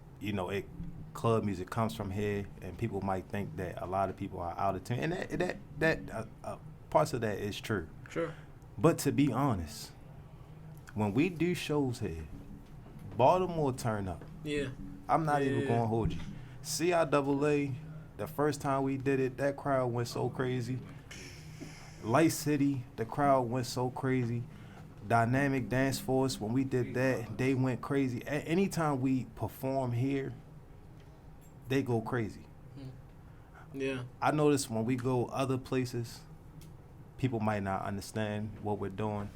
club music comes from here, and people might think that a lot of people are out of tune, and that parts of that is true. Sure. But to be honest, when we do shows here, Baltimore turn up. Yeah. I'm not even gonna hold you. S.E.R.I.O.U.S, the first time we did it, that crowd went so crazy. Light City, the crowd went so crazy. Dynamic Dance Force, when we did that, they went crazy. Anytime we perform here, they go crazy. Yeah. I notice when we go other places, people might not understand what we're doing.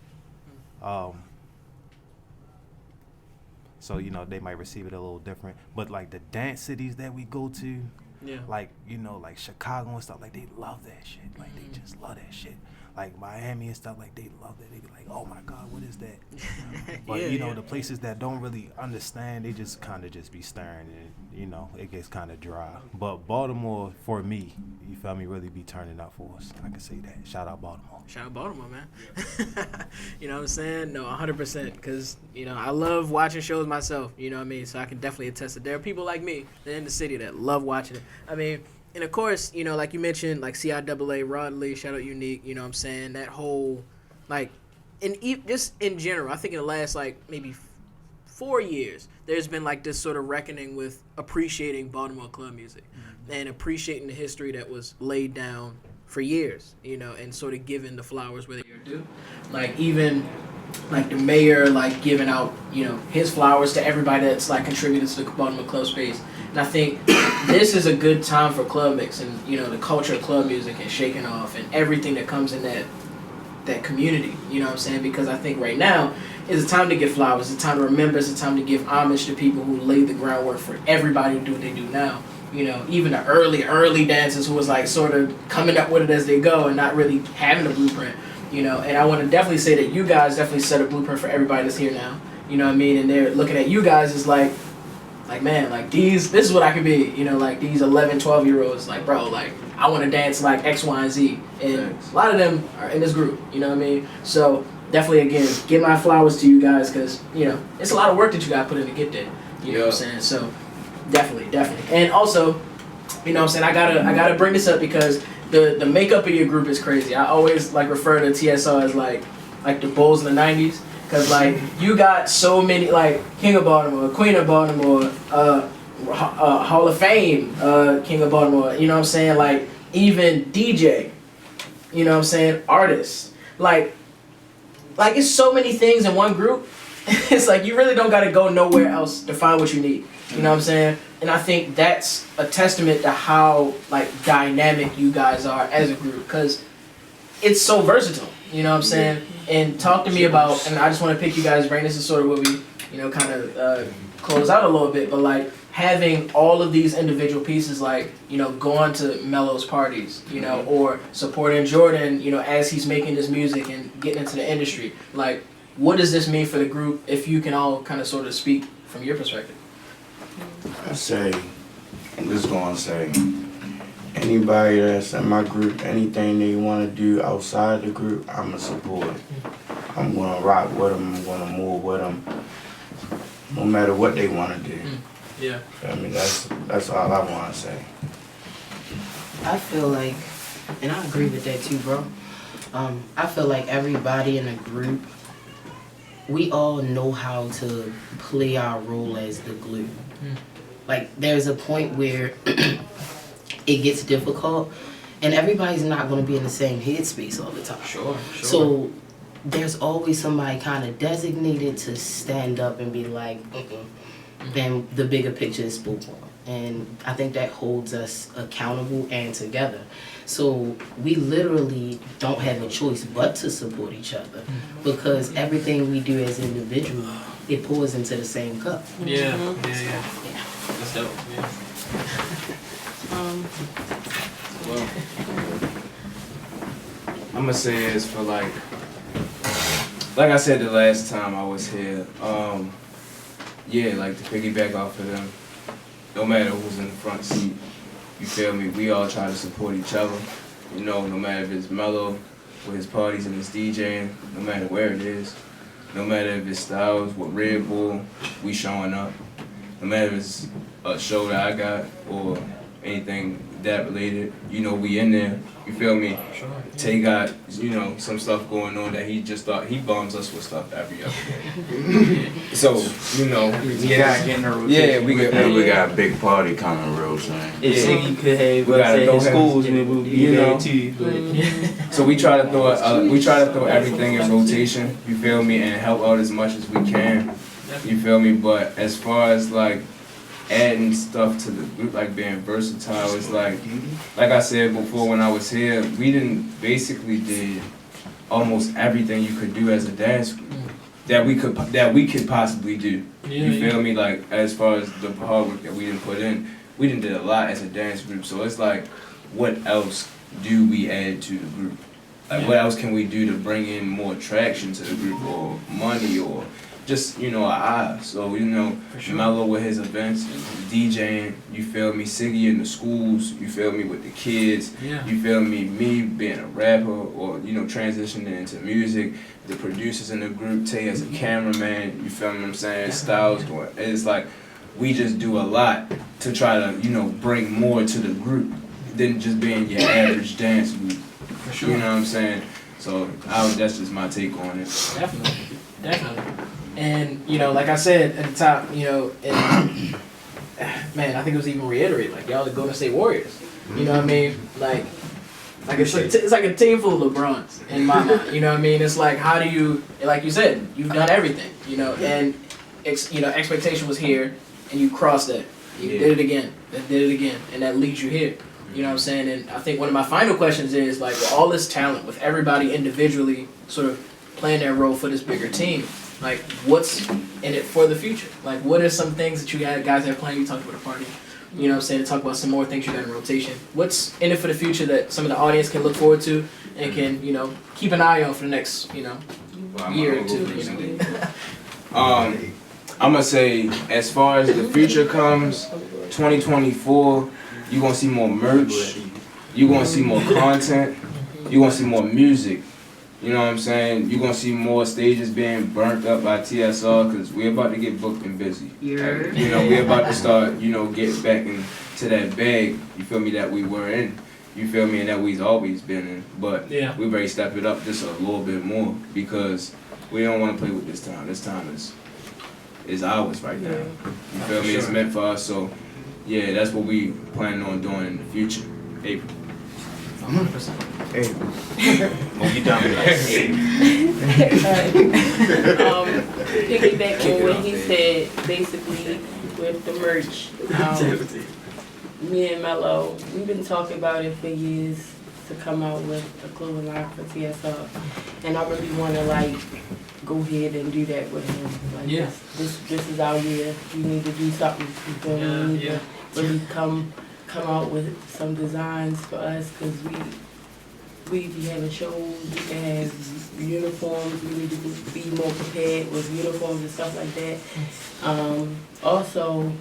So, they might receive it a little different. But, like, the dance cities that we go to, like, like Chicago and stuff, like, they love that shit. Like, they just love that shit. like Miami and stuff, like they love it. They be like, oh my God, what is that? But you know, the places that don't really understand, they just kind of just be staring, and you know, it gets kind of dry. But Baltimore, for me, you feel me, really be turning up for us. I can say that. Shout out Baltimore. Shout out Baltimore, man. You know what I'm saying? No, 100%. Because, you know, I love watching shows myself. You know what I mean? So I can definitely attest that there are people like me that in the city that love watching it. I mean, and of course, you know, like you mentioned, like C.I.A.A., Rod Lee, shout out Unique, you know what I'm saying? That whole, like, just in general, I think in the last, like, maybe 4 years, there's been, like, this sort of reckoning with appreciating Baltimore club music and appreciating the history that was laid down for years, you know, and sort of giving the flowers where they are due. Like, even, like, the mayor, like, giving out, you know, his flowers to everybody that's, like, contributed to the Baltimore club space. And I think this is a good time for club mix and, you know, the culture of club music and shaking off and everything that comes in that community, you know what I'm saying? Because I think right now is a time to give flowers, it's a time to remember, it's a time to give homage to people who laid the groundwork for everybody to do what they do now. You know, even the early dancers who was like sort of coming up with it as they go and not really having a blueprint, you know. And I want to definitely say that you guys definitely set a blueprint for everybody that's here now. You know what I mean? And they're looking at you guys as like man, like this is what I could be. You know, like these 11, 12-year-olds, like, bro, like I want to dance like X, Y, and Z. And a lot of them are in this group. You know what I mean? So definitely, again, give my flowers to you guys because, you know, it's a lot of work that you got to put in to get there. You know what I'm saying? So definitely. And also, you know what I'm saying, I gotta bring this up because the makeup of your group is crazy. I always like refer to TSR as like the Bulls in the 90s because like you got so many, like King of Baltimore, Queen of Baltimore, Hall of Fame, King of Baltimore, you know what I'm saying, like even DJ, you know what I'm saying, artists, like it's so many things in one group. It's like you really don't gotta go nowhere else to find what you need. You know what I'm saying? And I think that's a testament to how like dynamic you guys are as a group because it's so versatile. You know what I'm saying? And talk to me about, and I just want to pick you guys' brain. This is sort of what we, you know, kind of close out a little bit, but like having all of these individual pieces, like, you know, going to Melo's parties, you know, or supporting Jordan, you know, as he's making this music and getting into the industry. Like, what does this mean for the group if you can all kind of sort of speak from your perspective? I say, I'm just going to say, anybody that's in my group, anything they want to do outside the group, I'm going to support. I'm going to rock with them, I'm going to move with them, no matter what they want to do. Yeah. I mean, that's all I want to say. I feel like, and I agree with that too, bro. I feel like everybody in the group, we all know how to play our role as the glue. Like, there's a point where it gets difficult, and everybody's not going to be in the same headspace all the time. Sure. So there's always somebody kind of designated to stand up and be like, then the bigger picture is spoken. And I think that holds us accountable and together. So we literally don't have a choice but to support each other because everything we do as individuals, it pours into the same cup. Yeah. That's dope. Yeah. Well, I'm gonna say is for like I said the last time I was here, yeah, like to piggyback off of them, no matter who's in the front seat, you feel me, we all try to support each other, you know, no matter if it's Mello with his parties and his DJing, no matter where it is, no matter if it's S.E.R.I.O.U.S with Red Bull, we showing up, no matter if it's a show that I got or anything that related, you know, we in there, you feel me? Sure. Tay got, you know, some stuff going on that he just thought, he bombs us with stuff every other day. So, you know, we got a big party coming real soon. If you could have, we gotta throw schools, we would be you there know, too. So we try to throw everything in rotation, you feel me, and help out as much as we can, you feel me? But as far as like adding stuff to the group, like being versatile, it's like I said before when I was here, we basically did almost everything you could do as a dance group that we could possibly do. You feel me? Like as far as the hard work that we didn't put in, we did a lot as a dance group. So it's like, what else do we add to the group? Like, what else can we do to bring in more traction to the group, or money, or just, you know, an eye? So, you know, Mello with his events, DJing, you feel me, Siggy in the schools, you feel me, with the kids, you feel me being a rapper, or, you know, transitioning into music, the producers in the group, Tay as a cameraman, you feel me what I'm saying, Styles doing, it's like, we just do a lot to try to, you know, bring more to the group than just being your average dance group. For sure. You know what I'm saying? So that's just my take on it. Definitely. And, you know, like I said at the top, you know, and, man, I think it was even reiterated, like, y'all the Golden State Warriors. You know what I mean? Like it's like a team full of LeBrons in my mind. You know what I mean? It's like, how do you, like you said, you've done everything, you know, and, you know, expectation was here, and you crossed that. You did it again, and that leads you here. You know what I'm saying? And I think one of my final questions is, like, with all this talent, with everybody individually sort of playing their role for this bigger team, like, what's in it for the future? Like, what are some things that you guys have planned? You talked about a party. You know what I'm saying? To talk about some more things you got in rotation. What's in it for the future that some of the audience can look forward to and can, you know, keep an eye on for the next, you know, year or two? You know? I'm gonna say, as far as the future comes, 2024, you're gonna see more merch, you're gonna see more content, you're gonna see more music. You know what I'm saying? You're gonna see more stages being burnt up by TSR, because we're about to get booked and busy. You know, we're about to start, you know, get back into that bag, you feel me, that we were in. You feel me, and that we've always been in. But we better step it up just a little bit more, because we don't want to play with this time. This time is ours right now. You feel me? It's meant for us. So, yeah, that's what we planning on doing in the future. April. 100%. April. When you done with us, April. Piggyback on what he said, basically, with the merch. Me and Mello, we've been talking about it for years to come out with a clothing line for TSR. And I really want to, like, go ahead and do that with him. Like, this is our year. We need to do something. You feel me? We need to really come out with some designs for us, because we be having shows, we can have uniforms, we need to be more prepared with uniforms and stuff like that. Also,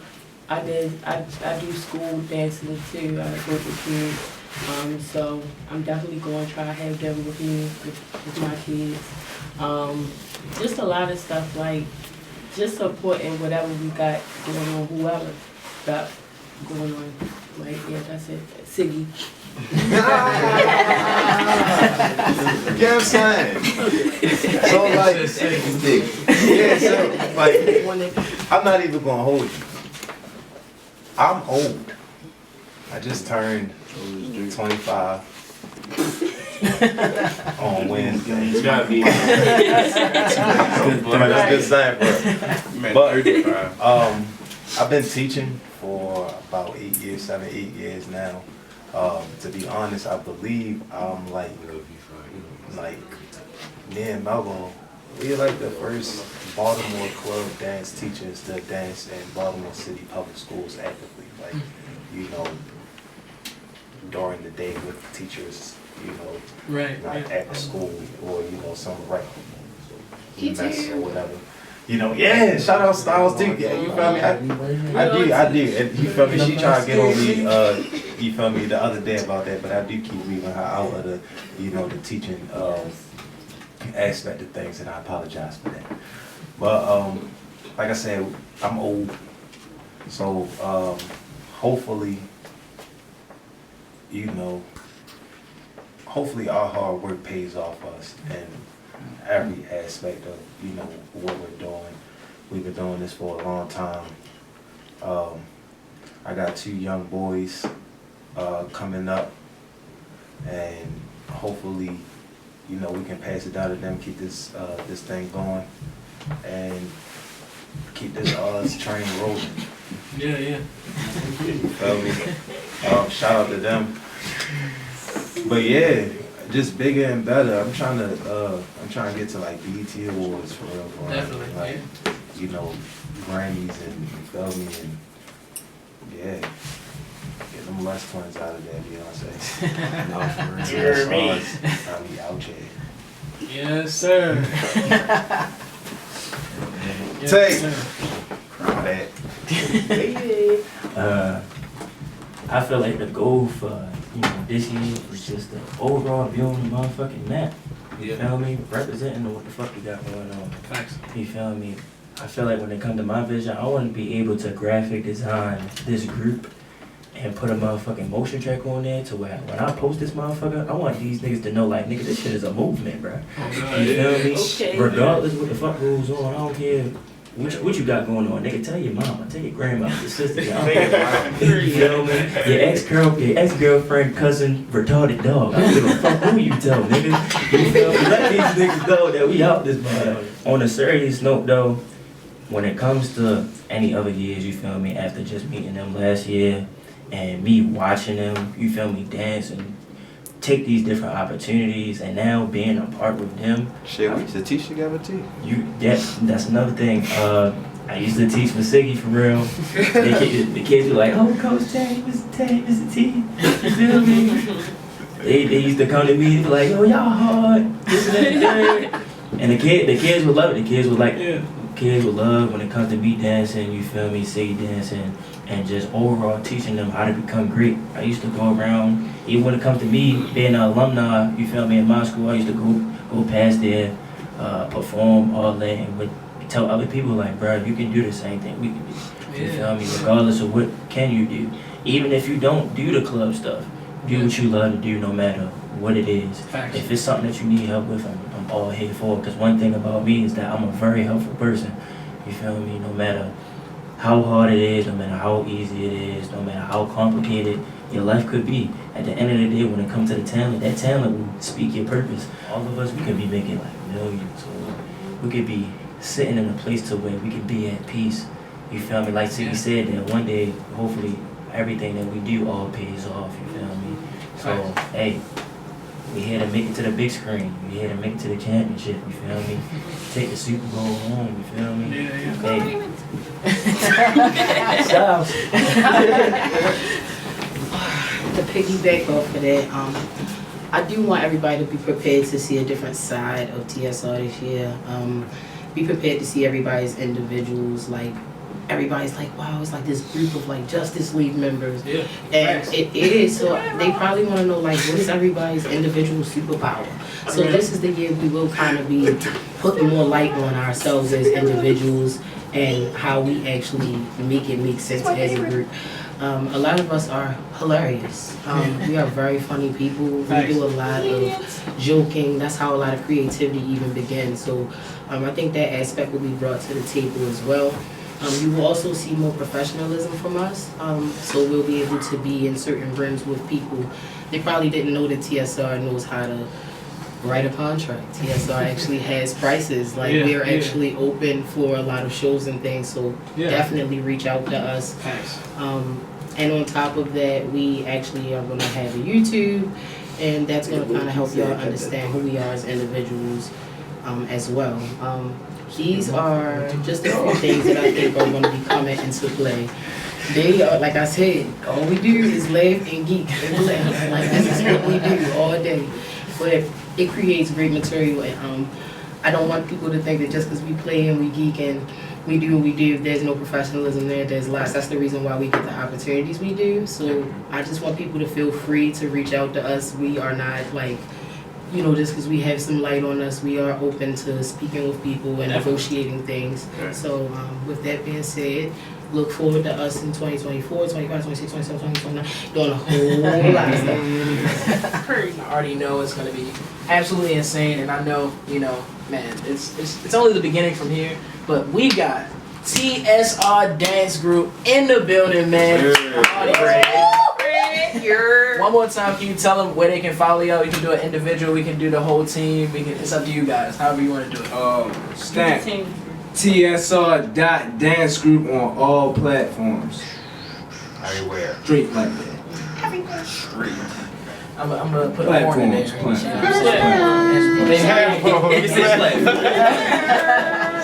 I do school dancing too. I work with kids. So I'm definitely going to try to have them with me, with my kids. Just a lot of stuff, like just supporting whatever we got going on, whoever got going on. Like, yeah, that's it. Siggy. You know what I'm saying? So, like, so, like, I'm not even gonna hold you. I'm old. I just turned 25 on Wednesday. It's gotta be. That's a good sign for it. But I've been teaching for about 8 years, 7, 8 years now. To be honest, I believe I'm like me and Melvin, we're like the first Baltimore club dance teachers to dance in Baltimore City public schools actively. Like, you know, during the day with teachers, you know, not at the school, or, you know, some mess or whatever. You know, shout out Styles too. Yeah, you feel me? I do. And you feel me? She tried to get on me, you feel me, the other day about that, but I do keep leaving her out of the, you know, the teaching aspect of things, and I apologize for that. But like I said, I'm old, so hopefully, you know, hopefully our hard work pays off us in every aspect of, you know, what we're doing. We've been doing this for a long time. I got 2 young boys coming up, and hopefully, you know, we can pass it down to them, keep this this thing going, and keep this train rolling. Yeah. You feel me? Shout out to them. But yeah, just bigger and better. I'm trying to get to like BET Awards for real. Definitely. Like, you know, Grammys, and you feel me, and yeah, get them West twins out of there, Beyonce. No, for real. You heard me. I'm out here. Yes, sir. Yes, Take. sir. Crown that. I feel like the goal for this year is just the overall view on the motherfucking map. You feel me? Representing what the fuck we got going on. Facts. You feel me? I feel like when it comes to my vision, I want to be able to graphic design this group and put a motherfucking motion track on there to where when I post this motherfucker, I want these niggas to know like, nigga, this shit is a movement, bro. You feel me? Okay. Regardless what the fuck goes on, I don't care. What you got going on, nigga? Tell your mama, tell your grandma, your sister, your uncle. You feel me? Your ex-girlfriend, cousin, retarded dog. I don't give a fuck who you tell, nigga. You feel me? Let these niggas know that we out this mother. On a serious note, though, when it comes to any other years, you feel me? After just meeting them last year and me watching them, you feel me, dance and take these different opportunities, and now being a part with them. Shit, we used to teach together too. That's another thing. I used to teach with Siggy for real. The kids were like, oh, Coach Tay, Mr. T. You feel me? They used to come to me and be like, oh, y'all hard. This and that. And the kids would love it. The kids would like, kids would love when it comes to beat dancing, you feel me, Siggy dancing, and just overall teaching them how to become great. I used to go around, even when it comes to me being an alumni, you feel me, in my school, I used to go past there, perform all that, and would tell other people like, bro, you can do the same thing we can do. You feel me? Regardless of what can you do. Even if you don't do the club stuff, do what you love to do no matter what it is. Facts. If it's something that you need help with, I'm all here for it. Because one thing about me is that I'm a very helpful person. You feel me? No matter how hard it is, no matter how easy it is, no matter how complicated your life could be. At the end of the day, when it comes to the talent, that talent will speak your purpose. All of us, we could be making like millions, or we could be sitting in a place to where we could be at peace. You feel me? Like Siggy said, that one day, hopefully, everything that we do all pays off. You feel me? So, hey, we here to make it to the big screen. We here to make it to the championship. You feel me? Take the Super Bowl home. You feel me? Hey. To piggyback off of that, I do want everybody to be prepared to see a different side of TSR this year. Be prepared to see everybody's individuals, like everybody's like, wow, it's like this group of like Justice League members. Yeah. And it is, so they probably want to know like what is everybody's individual superpower. So this is the year we will kind of be putting more light on ourselves as individuals and how we actually make it make sense as a group. A lot of us are hilarious. We are very funny people. We do a lot of joking. That's how a lot of creativity even begins. So I think that aspect will be brought to the table as well. You will also see more professionalism from us. So we'll be able to be in certain rooms with people. They probably didn't know that TSR knows how to write a contract. TSR actually has prices. Like we're actually open for a lot of shows and things. So definitely reach out to us. And on top of that, we actually are going to have a YouTube, and that's going to kind of help y'all understand who we are as individuals as well. These are just a few things that I think are going to be coming into play. They are, like I said, all we do is laugh and geek and laugh. Like this is what we do all day. But it creates great material, and I don't want people to think that just because we play and we geek and we do what we do, there's no professionalism there, there's lots. That's the reason why we get the opportunities we do. So I just want people to feel free to reach out to us. We are not like, just because we have some light on us, we are open to speaking with people and negotiating things. So with that being said, look forward to us in 2024, 25, 26, 27, 28, 29, doing a whole lot of stuff. I already know it's going to be absolutely insane, and I know, man, it's only the beginning from here, but we got TSR Dance Group in the building, man. One more time, can you tell them where they can follow y'all? We can do an individual, we can do the whole team, it's up to you guys, however you want to do it. Stamp TSR.Dance Group on all platforms. Everywhere. Straight like that. Everywhere. Straight. I'm gonna put a horn in there. Platforms.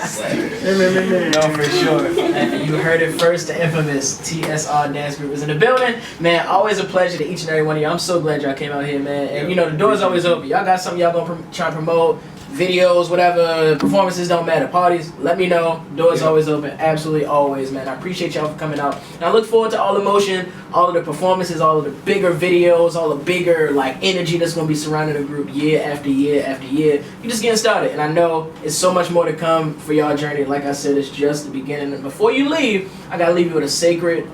No, for sure. And you heard it first, the infamous TSR dance group is in the building. Man, always a pleasure to each and every one of you. I'm so glad y'all came out here, man. And you know, the door's always open. Y'all got something y'all gonna try and promote, videos, whatever, performances, don't matter, parties, let me know. Door's always open, absolutely always, man. I appreciate y'all for coming out. And I look forward to all the motion, all of the performances, all of the bigger videos, all the bigger like energy that's gonna be surrounding the group year after year after year. You're just getting started, and I know it's so much more to come for y'all journey. Like I said, it's just the beginning. And before you leave, I gotta leave you with a sacred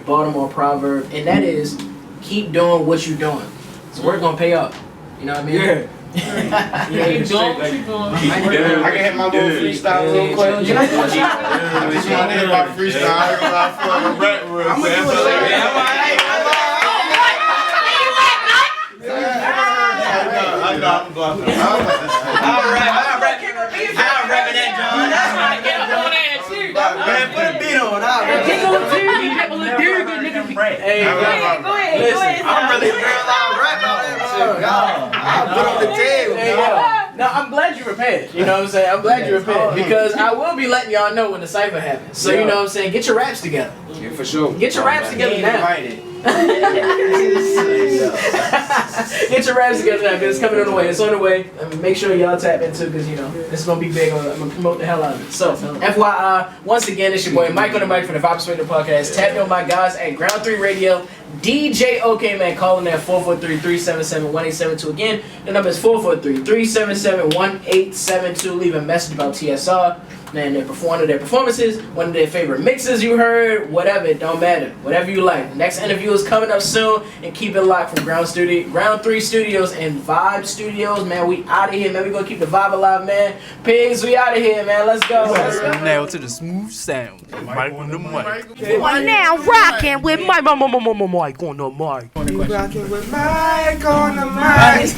Baltimore proverb, and that is, keep doing what you're doing. So we're gonna pay off. You know what I mean? Yeah. Keep doing what you're doing. I can hit my little freestyle real quick. I just want to hit my freestyle. I fucking rap real quick. I'm gonna do it. I'm bluffing. I'm rapping that, John. That's right. Get up on that too. Man, put a beat on. Hey, go ahead. I'm really real loud rap out there. I put on the table. Hey, yo. No, I'm glad you prepared. You know what I'm saying? I'm glad you prepared because I will be letting y'all know when the cipher happens. So you know what I'm saying? Get your raps together. Yeah, for sure. Get your raps together now. Get your raps together now because it's coming on the way. It's on the way. I mean, make sure y'all tap into it because you know this is gonna be big. I'm gonna promote the hell out of it. So FYI, once again, it's your boy Mike on the mic from the Vibe Persuader Podcast. Tap me on my guys at Ground 3 Radio. DJ OK Man, calling at 443-377-1872. Again, the number is 443-377-1872. Leave a message about TSR. Man, their performances, one of their favorite mixes you heard, whatever, it don't matter. Whatever you like. Next interview is coming up soon, and keep it locked from Ground 3 Studios and Vibe Studios. Man, we out of here, man. We gonna keep the vibe alive, man. Pigs, we out of here, man. Let's go. Now to the smooth sound. Mike on the mic. You are now rocking with Mike on the mic. You rocking with Mike on the mic.